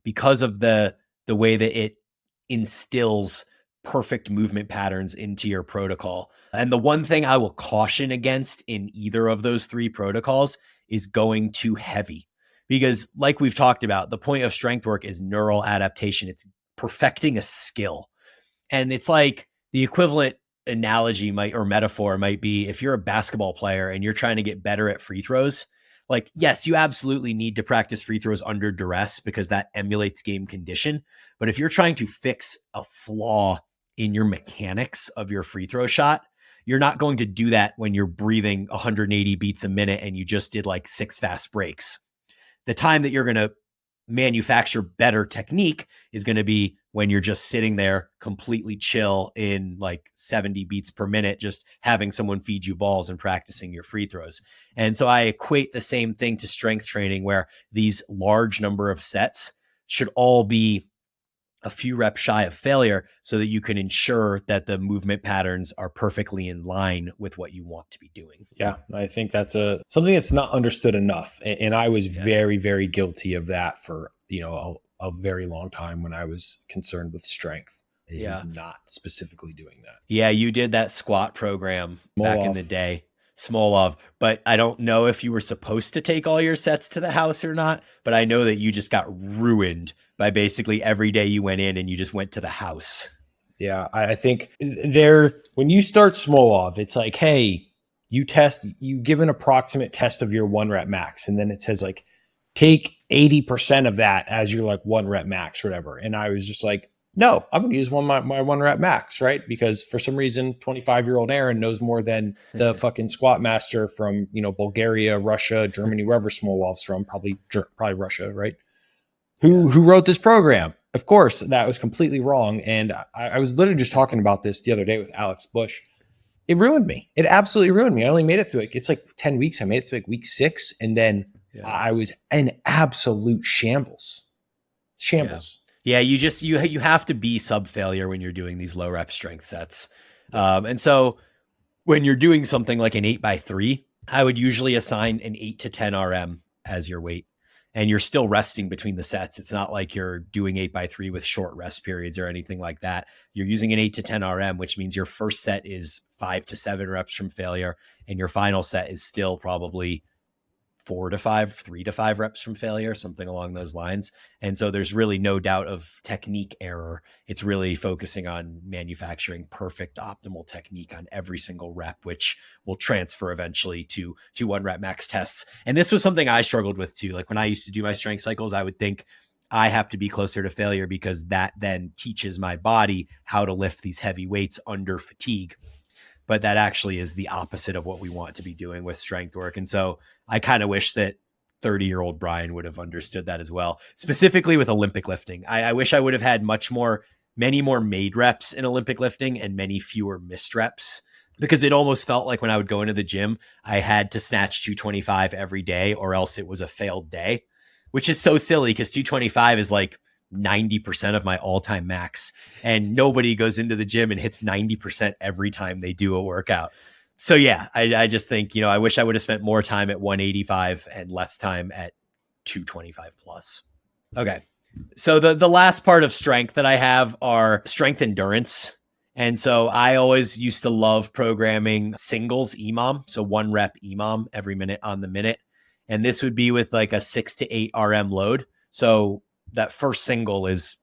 Speaker 2: because of the way that it instills perfect movement patterns into your protocol. And the one thing I will caution against in either of those 3 protocols is going too heavy. Because like we've talked about, the point of strength work is neural adaptation. It's perfecting a skill. And it's like the equivalent analogy or metaphor might be if you're a basketball player and you're trying to get better at free throws. Like, yes, you absolutely need to practice free throws under duress because that emulates game condition. But if you're trying to fix a flaw in your mechanics of your free throw shot, you're not going to do that when you're breathing 180 beats a minute and you just did like 6 fast breaks. The time that you're going to manufacture better technique is going to be when you're just sitting there completely chill in like 70 beats per minute, just having someone feed you balls and practicing your free throws. And so I equate the same thing to strength training, where these large number of sets should all be a few reps shy of failure so that you can ensure that the movement patterns are perfectly in line with what you want to be doing.
Speaker 1: Yeah, I think that's something that's not understood enough. And I was very, very guilty of that for, a very long time when I was concerned with strength. Is not specifically doing that.
Speaker 2: Yeah, you did that squat program back in the day.
Speaker 1: Small
Speaker 2: but I don't know if you were supposed to take all your sets to the house or not, but I know that you just got ruined by basically every day you went in and you just went to the house.
Speaker 1: Yeah, I think when you start Smolov, it's like, hey, you give an approximate test of your 1 rep max. And then it says like, take 80% of that as your like 1 rep max or whatever. And I was just like, no, I'm going to use my 1 rep max, right? Because for some reason, 25-year-old Aaron knows more than the fucking squat master from, Bulgaria, Russia, Germany, wherever Smolov's from, probably Russia, right? Who wrote this program? Of course, that was completely wrong. And I was literally just talking about this the other day with Alex Bush. It ruined me. It absolutely ruined me. I only made it through it's like 10 weeks. I made it through like week 6. And then I was in absolute shambles.
Speaker 2: Yeah, you have to be sub failure when you're doing these low rep strength sets. And so when you're doing something like an 8x3, I would usually assign an 8 to 10 RM as your weight. And you're still resting between the sets. It's not like you're doing 8x3 with short rest periods or anything like that. You're using an 8 to 10 RM, which means your first set is 5 to 7 reps from failure. And your final set is still probably 4 to 5, 3 to 5 reps from failure, something along those lines. And so there's really no doubt of technique error. It's really focusing on manufacturing perfect optimal technique on every single rep, which will transfer eventually to 1 rep max tests. And this was something I struggled with too. Like when I used to do my strength cycles, I would think I have to be closer to failure because that then teaches my body how to lift these heavy weights under fatigue. But that actually is the opposite of what we want to be doing with strength work. And so I kind of wish that 30-year-old Bryan would have understood that as well, specifically with Olympic lifting. I wish I would have had many more made reps in Olympic lifting and many fewer missed reps, because it almost felt like when I would go into the gym, I had to snatch 225 every day or else it was a failed day, which is so silly because 225 is like 90% of my all-time max, and nobody goes into the gym and hits 90% every time they do a workout. So yeah, I just think, I wish I would have spent more time at 185 and less time at 225 plus. Okay. So the last part of strength that I have are strength endurance. And so I always used to love programming singles EMOM. So 1 rep EMOM every minute on the minute. And this would be with like a 6 to 8 RM load. So that first single is,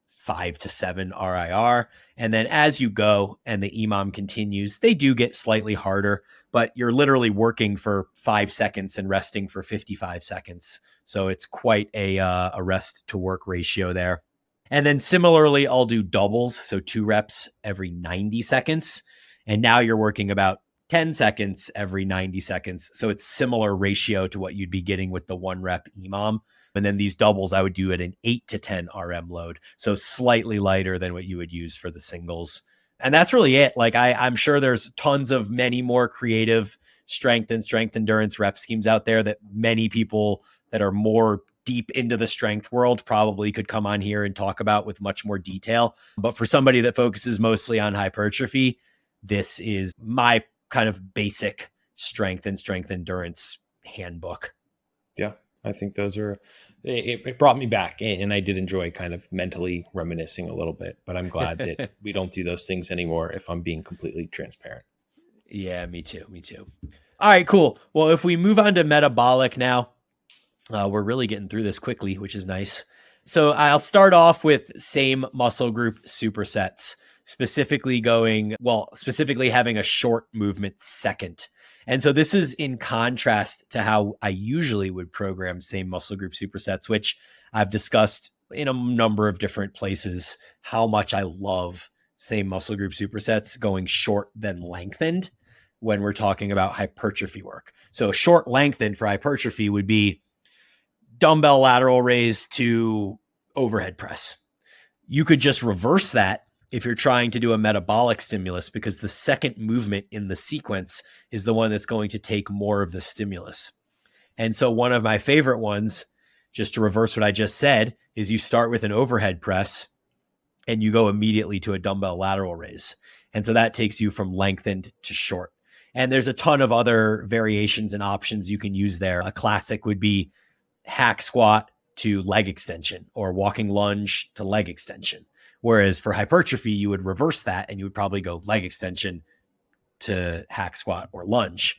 Speaker 2: 5 to 7 RIR. And then as you go and the EMOM continues, they do get slightly harder, but you're literally working for 5 seconds and resting for 55 seconds. So it's quite a rest to work ratio there. And then similarly, I'll do doubles. So 2 reps every 90 seconds. And now you're working about 10 seconds every 90 seconds. So it's similar ratio to what you'd be getting with the 1 rep EMOM. And then these doubles, I would do at an 8 to 10 RM load. So slightly lighter than what you would use for the singles. And that's really it. Like I'm sure there's tons of many more creative strength and strength endurance rep schemes out there that many people that are more deep into the strength world probably could come on here and talk about with much more detail. But for somebody that focuses mostly on hypertrophy, this is my kind of basic strength and strength endurance handbook.
Speaker 1: Yeah, I think those are, it brought me back, and I did enjoy kind of mentally reminiscing a little bit, but I'm glad that we don't do those things anymore, if I'm being completely transparent.
Speaker 2: Yeah, me too. All right, cool. Well, if we move on to metabolic now, we're really getting through this quickly, which is nice. So I'll start off with same muscle group supersets, specifically having a short movement second. And so this is in contrast to how I usually would program same muscle group supersets, which I've discussed in a number of different places, how much I love same muscle group supersets going short then lengthened when we're talking about hypertrophy work. So short lengthened for hypertrophy would be dumbbell lateral raise to overhead press. You could just reverse that if you're trying to do a metabolic stimulus, because the second movement in the sequence is the one that's going to take more of the stimulus. And so one of my favorite ones, just to reverse what I just said, is you start with an overhead press and you go immediately to a dumbbell lateral raise. And so that takes you from lengthened to short. And there's a ton of other variations and options you can use there. A classic would be hack squat to leg extension or walking lunge to leg extension. Whereas for hypertrophy, you would reverse that and you would probably go leg extension to hack squat or lunge.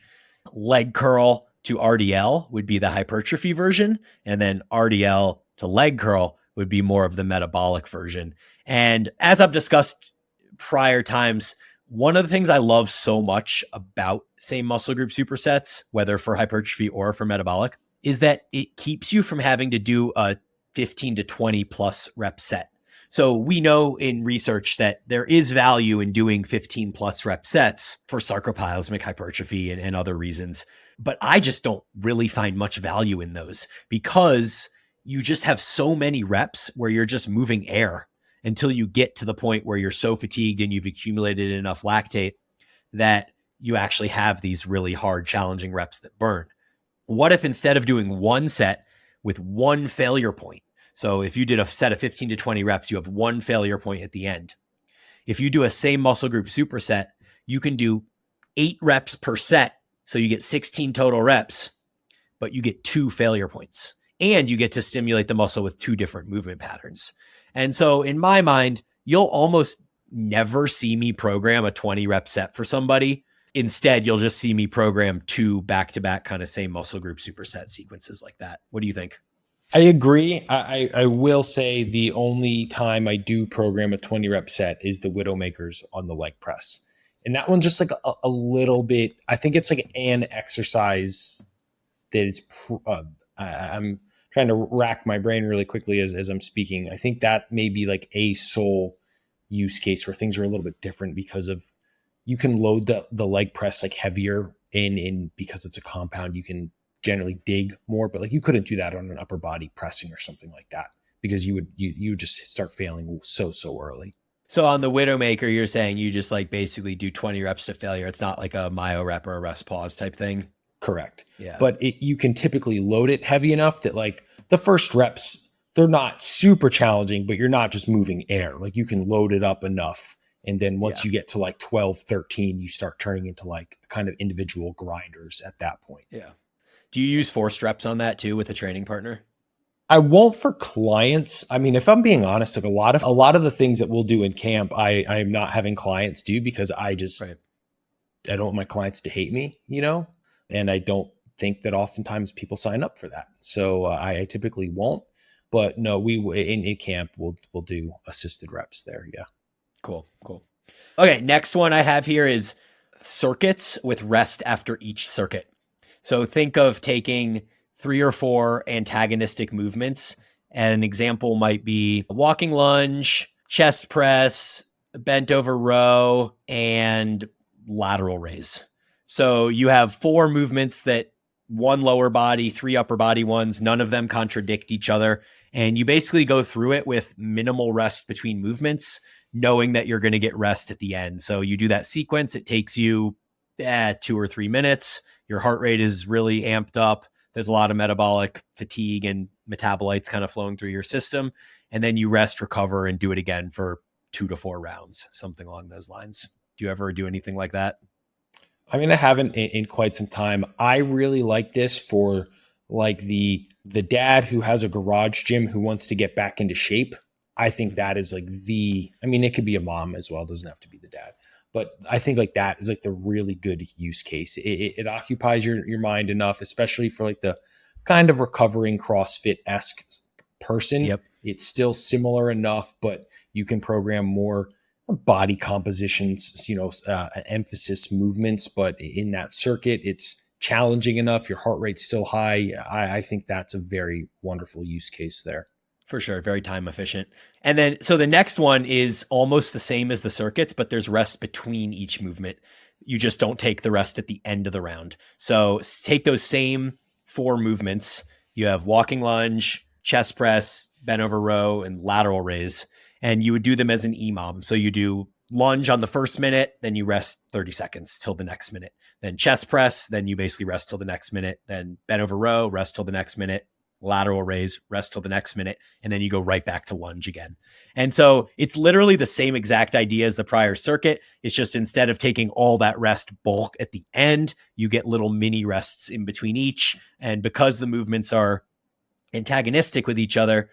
Speaker 2: Leg curl to RDL would be the hypertrophy version. And then RDL to leg curl would be more of the metabolic version. And as I've discussed prior times, one of the things I love so much about same muscle group supersets, whether for hypertrophy or for metabolic, is that it keeps you from having to do a 15 to 20 plus rep set. So we know in research that there is value in doing 15 plus rep sets for sarcoplasmic hypertrophy and other reasons. But I just don't really find much value in those because you just have so many reps where you're just moving air until you get to the point where you're so fatigued and you've accumulated enough lactate that you actually have these really hard, challenging reps that burn. What if instead of doing one set with one failure point, so if you did a set of 15 to 20 reps, you have one failure point at the end. If you do a same muscle group superset, you can do 8 reps per set. So you get 16 total reps, but you get 2 failure points and you get to stimulate the muscle with 2 different movement patterns. And so in my mind, you'll almost never see me program a 20 rep set for somebody. Instead, you'll just see me program 2 back-to-back kind of same muscle group superset sequences like that. What do you think?
Speaker 1: I agree. I will say the only time I do program a 20 rep set is the Widowmakers on the leg press. And that one's just like a little bit, I think it's like an exercise that is, I'm trying to rack my brain really quickly as I'm speaking. I think that may be like a sole use case where things are a little bit different because of, you can load the leg press like heavier in because it's a compound, you can generally dig more, but like you couldn't do that on an upper body pressing or something like that because you would just start failing so early.
Speaker 2: So on the Widowmaker, you're saying you just like basically do 20 reps to failure. It's not like a myo rep or a rest pause type thing.
Speaker 1: Correct.
Speaker 2: Yeah.
Speaker 1: But you can typically load it heavy enough that like the first reps, they're not super challenging, but you're not just moving air. Like you can load it up enough. And then once you get to like 12, 13, you start turning into like kind of individual grinders at that point.
Speaker 2: Yeah. Do you use forced reps on that too with a training partner?
Speaker 1: I won't for clients. I mean, if I'm being honest, like a lot of the things that we'll do in camp, I'm not having clients do because I don't want my clients to hate me, and I don't think that oftentimes people sign up for that. So I typically won't, but no, we in camp we'll do assisted reps there. Yeah.
Speaker 2: Cool. Okay. Next one I have here is circuits with rest after each circuit. So think of taking 3 or 4 antagonistic movements. And an example might be a walking lunge, chest press, bent over row, and lateral raise. So you have 4 movements that 1 lower body, 3 upper body ones, none of them contradict each other. And you basically go through it with minimal rest between movements, knowing that you're going to get rest at the end. So you do that sequence. It takes you 2 or 3 minutes. Your heart rate is really amped up. There's a lot of metabolic fatigue and metabolites kind of flowing through your system. And then you rest, recover, and do it again for 2 to 4 rounds, something along those lines. Do you ever do anything like that?
Speaker 1: I mean, I haven't in quite some time. I really like this for like the dad who has a garage gym who wants to get back into shape. I think that is like it could be a mom as well. It doesn't have to be the dad. But I think like that is like the really good use case. It occupies your mind enough, especially for like the kind of recovering CrossFit-esque person.
Speaker 2: Yep.
Speaker 1: It's still similar enough, but you can program more body compositions, emphasis movements. But in that circuit, it's challenging enough. Your heart rate's still high. I think that's a very wonderful use case there.
Speaker 2: For sure. Very time efficient. And then, so the next one is almost the same as the circuits, but there's rest between each movement. You just don't take the rest at the end of the round. So take those same 4 movements. You have walking lunge, chest press, bent over row, and lateral raise. And you would do them as an EMOM. So you do lunge on the first minute, then you rest 30 seconds till the next minute. Then chest press, then you basically rest till the next minute. Then bent over row, rest till the next minute. lateral raise, rest till the next minute, and then you go right back to lunge again. And so it's literally the same exact idea as the prior circuit. It's just instead of taking all that rest bulk at the end, you get little mini rests in between each. And because the movements are antagonistic with each other,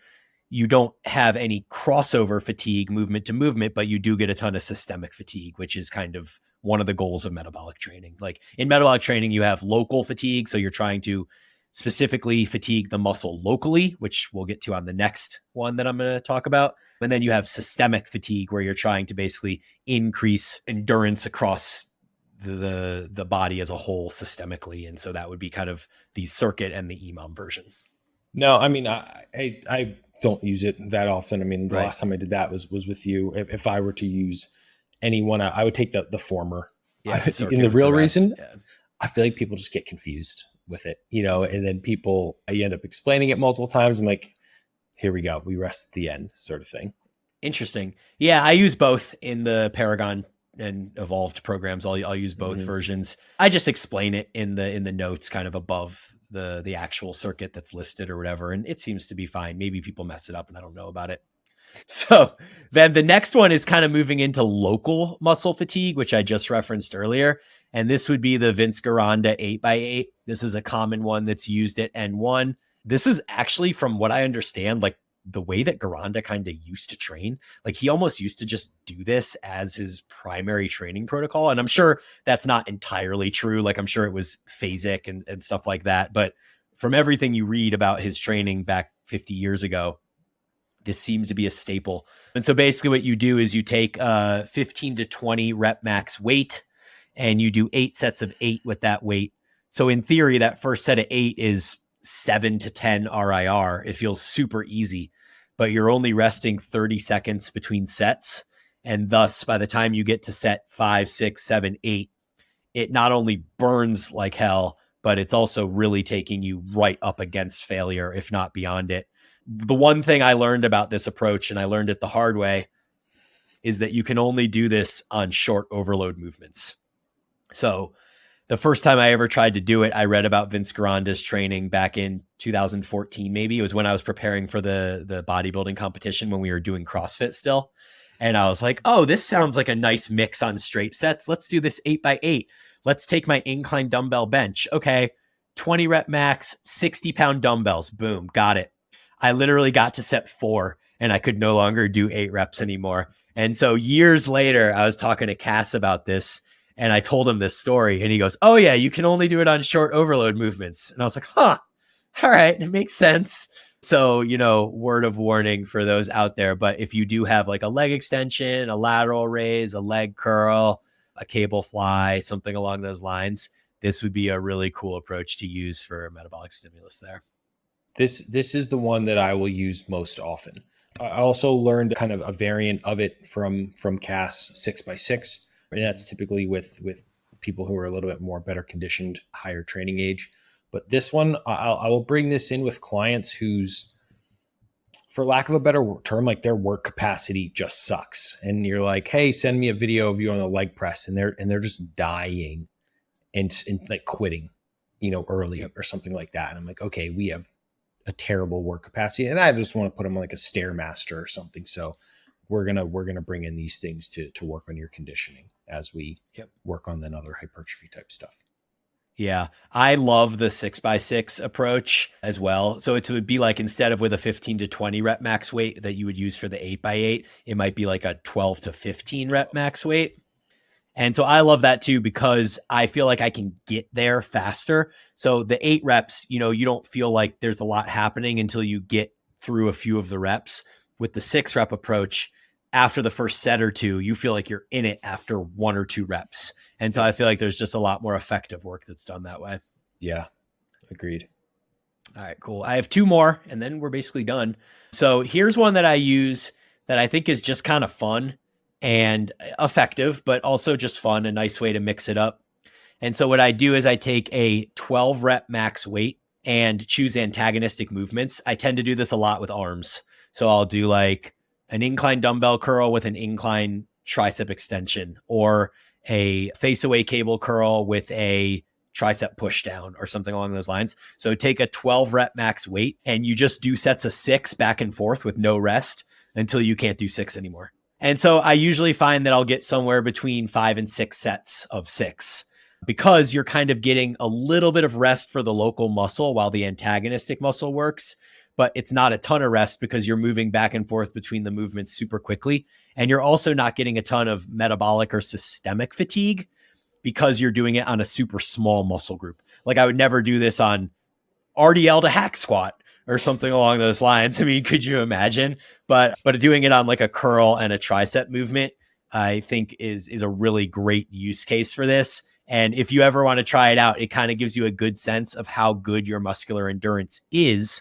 Speaker 2: you don't have any crossover fatigue movement to movement, but you do get a ton of systemic fatigue, which is kind of one of the goals of metabolic training. Like in metabolic training, you have local fatigue. So you're trying to specifically fatigue the muscle locally, which we'll get to on the next one that I'm going to talk about. And then you have systemic fatigue, where you're trying to basically increase endurance across the body as a whole systemically. And so that would be kind of the circuit and the EMOM version.
Speaker 1: No, I mean, I don't use it that often. I mean, the last time I did that was with you. If I were to use anyone, I would take the former.
Speaker 2: Yeah,
Speaker 1: in the real reason, I feel like people just get confused with it, and then you end up explaining it multiple times. I'm like, here we go. We rest at the end, sort of thing.
Speaker 2: Interesting. Yeah, I use both in the Paragon and Evolved programs. I'll use both versions. I just explain it in the notes kind of above the actual circuit that's listed or whatever. And it seems to be fine. Maybe people mess it up and I don't know about it. So then the next one is kind of moving into local muscle fatigue, which I just referenced earlier. And this would be the Vince Gironda 8x8. This is a common one that's used at N1. This is actually, from what I understand, like the way that Gironda kind of used to train. Like he almost used to just do this as his primary training protocol. And I'm sure that's not entirely true. Like I'm sure it was phasic and stuff like that. But from everything you read about his training back 50 years ago, this seems to be a staple. And so basically what you do is you take 15 to 20 rep max weight and you do 8 sets of 8 with that weight. So in theory, that first set of 8 is 7 to 10 RIR. It feels super easy, but you're only resting 30 seconds between sets. And thus, by the time you get to set 5, 6, 7, 8, it not only burns like hell, but it's also really taking you right up against failure, if not beyond it. The one thing I learned about this approach, and I learned it the hard way, is that you can only do this on short overload movements. So the first time I ever tried to do it, I read about Vince Gironda's training back in 2014, maybe. It was when I was preparing for the bodybuilding competition when we were doing CrossFit still. And I was like, oh, this sounds like a nice mix on straight sets. Let's do this 8x8. Let's take my incline dumbbell bench. Okay, 20 rep max, 60-pound dumbbells. Boom, got it. I literally got to set 4 and I could no longer do 8 reps anymore. And so years later, I was talking to Cass about this and I told him this story and he goes, oh yeah, you can only do it on short overload movements. And I was like, huh, all right, it makes sense. So, word of warning for those out there. But if you do have like a leg extension, a lateral raise, a leg curl, a cable fly, something along those lines, this would be a really cool approach to use for metabolic stimulus there.
Speaker 1: This is the one that I will use most often. I also learned kind of a variant of it from Cass 6x6. And that's typically with people who are a little bit more better conditioned, higher training age. But this one, I will bring this in with clients whose, for lack of a better term, like their work capacity just sucks. And you're like, hey, send me a video of you on the leg press. And they're just dying and like quitting, early or something like that. And I'm like, okay, we have a terrible work capacity. And I just want to put them on like a Stairmaster or something. So we're going to bring in these things to work on your conditioning as we work on then other hypertrophy type stuff.
Speaker 2: Yeah, I love the 6x6 approach as well. So it would be like, instead of with a 15 to 20 rep max weight that you would use for the 8x8, it might be like a 12 to 15 rep max weight. And so I love that too, because I feel like I can get there faster. So the 8 reps, you don't feel like there's a lot happening until you get through a few of the reps. With the 6 rep approach, after the first set or two, you feel like you're in it after 1 or 2 reps. And so I feel like there's just a lot more effective work that's done that way.
Speaker 1: Yeah, agreed.
Speaker 2: All right, cool. I have 2 more and then we're basically done. So here's one that I use that I think is just kind of fun and effective, but also just fun, a nice way to mix it up. And so what I do is I take a 12 rep max weight and choose antagonistic movements. I tend to do this a lot with arms. So I'll do like an incline dumbbell curl with an incline tricep extension, or a face away cable curl with a tricep push down or something along those lines. So take a 12 rep max weight and you just do sets of 6 back and forth with no rest until you can't do 6 anymore. And so I usually find that I'll get somewhere between 5 and 6 sets of 6 because you're kind of getting a little bit of rest for the local muscle while the antagonistic muscle works. But it's not a ton of rest because you're moving back and forth between the movements super quickly. And you're also not getting a ton of metabolic or systemic fatigue because you're doing it on a super small muscle group. Like I would never do this on RDL to hack squat or something along those lines. I mean, could you imagine? But doing it on like a curl and a tricep movement, I think is a really great use case for this. And if you ever want to try it out, it kind of gives you a good sense of how good your muscular endurance is.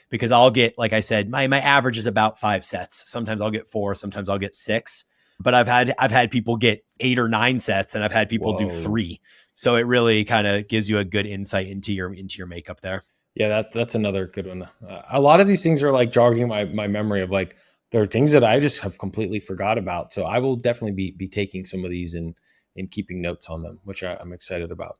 Speaker 2: Because I'll get, like I said, my average is about 5 sets. Sometimes I'll get 4, sometimes I'll get 6. But I've had people get 8 or 9 sets, and I've had people do 3. So it really kind of gives you a good insight into your makeup there.
Speaker 1: Yeah, that's another good one. A lot of these things are like jogging my memory of like, there are things that I just have completely forgot about. So I will definitely be taking some of these and keeping notes on them, which I'm excited about.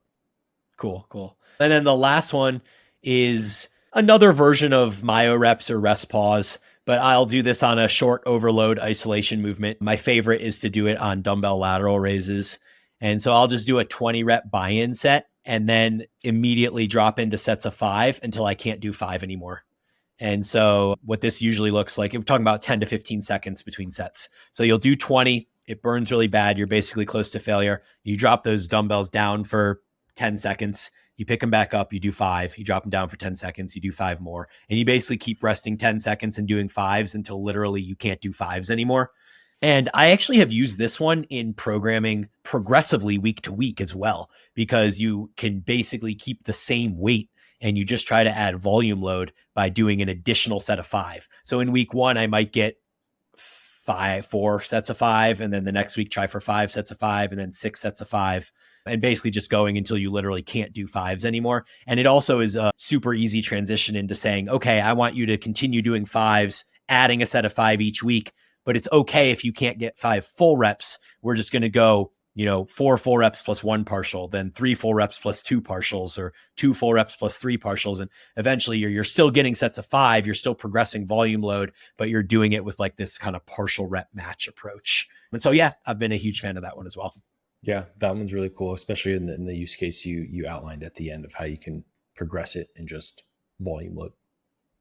Speaker 2: Cool. And then the last one is another version of myo reps or rest pause, but I'll do this on a short overload isolation movement. My favorite is to do it on dumbbell lateral raises. And so I'll just do a 20 rep buy-in set and then immediately drop into sets of 5 until I can't do 5 anymore. And so what this usually looks like, we're talking about 10 to 15 seconds between sets. So you'll do 20, it burns really bad. You're basically close to failure. You drop those dumbbells down for 10 seconds. You pick them back up, you do 5, you drop them down for 10 seconds, you do 5 more. And you basically keep resting 10 seconds and doing 5s until literally you can't do 5s anymore. And I actually have used this one in programming progressively week to week as well, because you can basically keep the same weight and you just try to add volume load by doing an additional set of 5. So in week 1, I might get 4 sets of 5, and then the next week try for 5 sets of 5, and then 6 sets of 5. And basically just going until you literally can't do 5s anymore. And it also is a super easy transition into saying, okay, I want you to continue doing 5s, adding a set of 5 each week, but it's okay if you can't get 5 full reps. We're just going to go, 4 full reps plus 1 partial, then 3 full reps plus 2 partials, or 2 full reps plus 3 partials. And eventually you're still getting sets of 5, you're still progressing volume load, but you're doing it with like this kind of partial rep match approach. And so, yeah, I've been a huge fan of that one as well.
Speaker 1: Yeah, that one's really cool, especially in the use case you outlined at the end of how you can progress it and just volume load.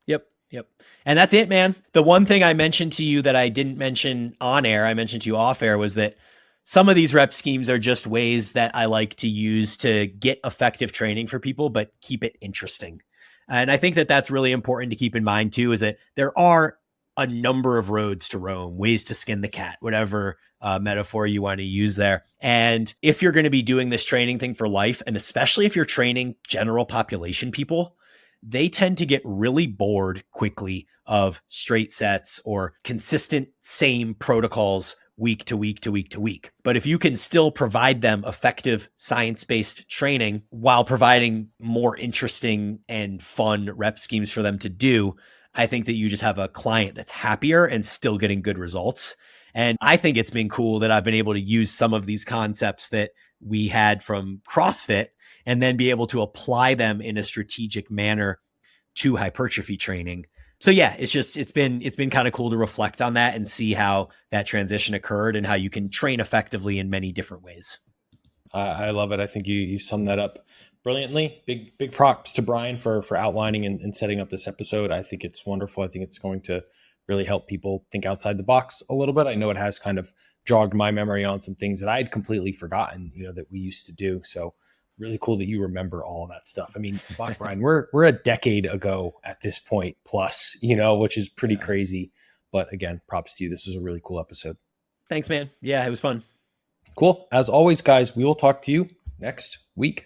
Speaker 2: Yep. And that's it, man. The one thing I mentioned to you that I didn't mention on air, I mentioned to you off air, was that some of these rep schemes are just ways that I like to use to get effective training for people, but keep it interesting. And I think that that's really important to keep in mind too, is that there are a number of roads to Rome, ways to skin the cat, whatever metaphor you want to use there. And if you're going to be doing this training thing for life, and especially if you're training general population people, they tend to get really bored quickly of straight sets or consistent same protocols week to week to week to week. But if you can still provide them effective science-based training while providing more interesting and fun rep schemes for them to do, I think that you just have a client that's happier and still getting good results. And I think it's been cool that I've been able to use some of these concepts that we had from CrossFit and then be able to apply them in a strategic manner to hypertrophy training. So yeah, it's been kind of cool to reflect on that and see how that transition occurred and how you can train effectively in many different ways.
Speaker 1: I love it. I think you summed that up brilliantly. Big props to Bryan for outlining and setting up this episode. I think it's wonderful. I think it's going to really help people think outside the box a little bit. I know it has kind of jogged my memory on some things that I had completely forgotten, that we used to do. So really cool that you remember all of that stuff. I mean, fuck, Bryan, we're a decade ago at this point plus, which is pretty crazy. But again, props to you. This was a really cool episode.
Speaker 2: Thanks, man. Yeah, it was fun.
Speaker 1: Cool. As always, guys, we will talk to you next week.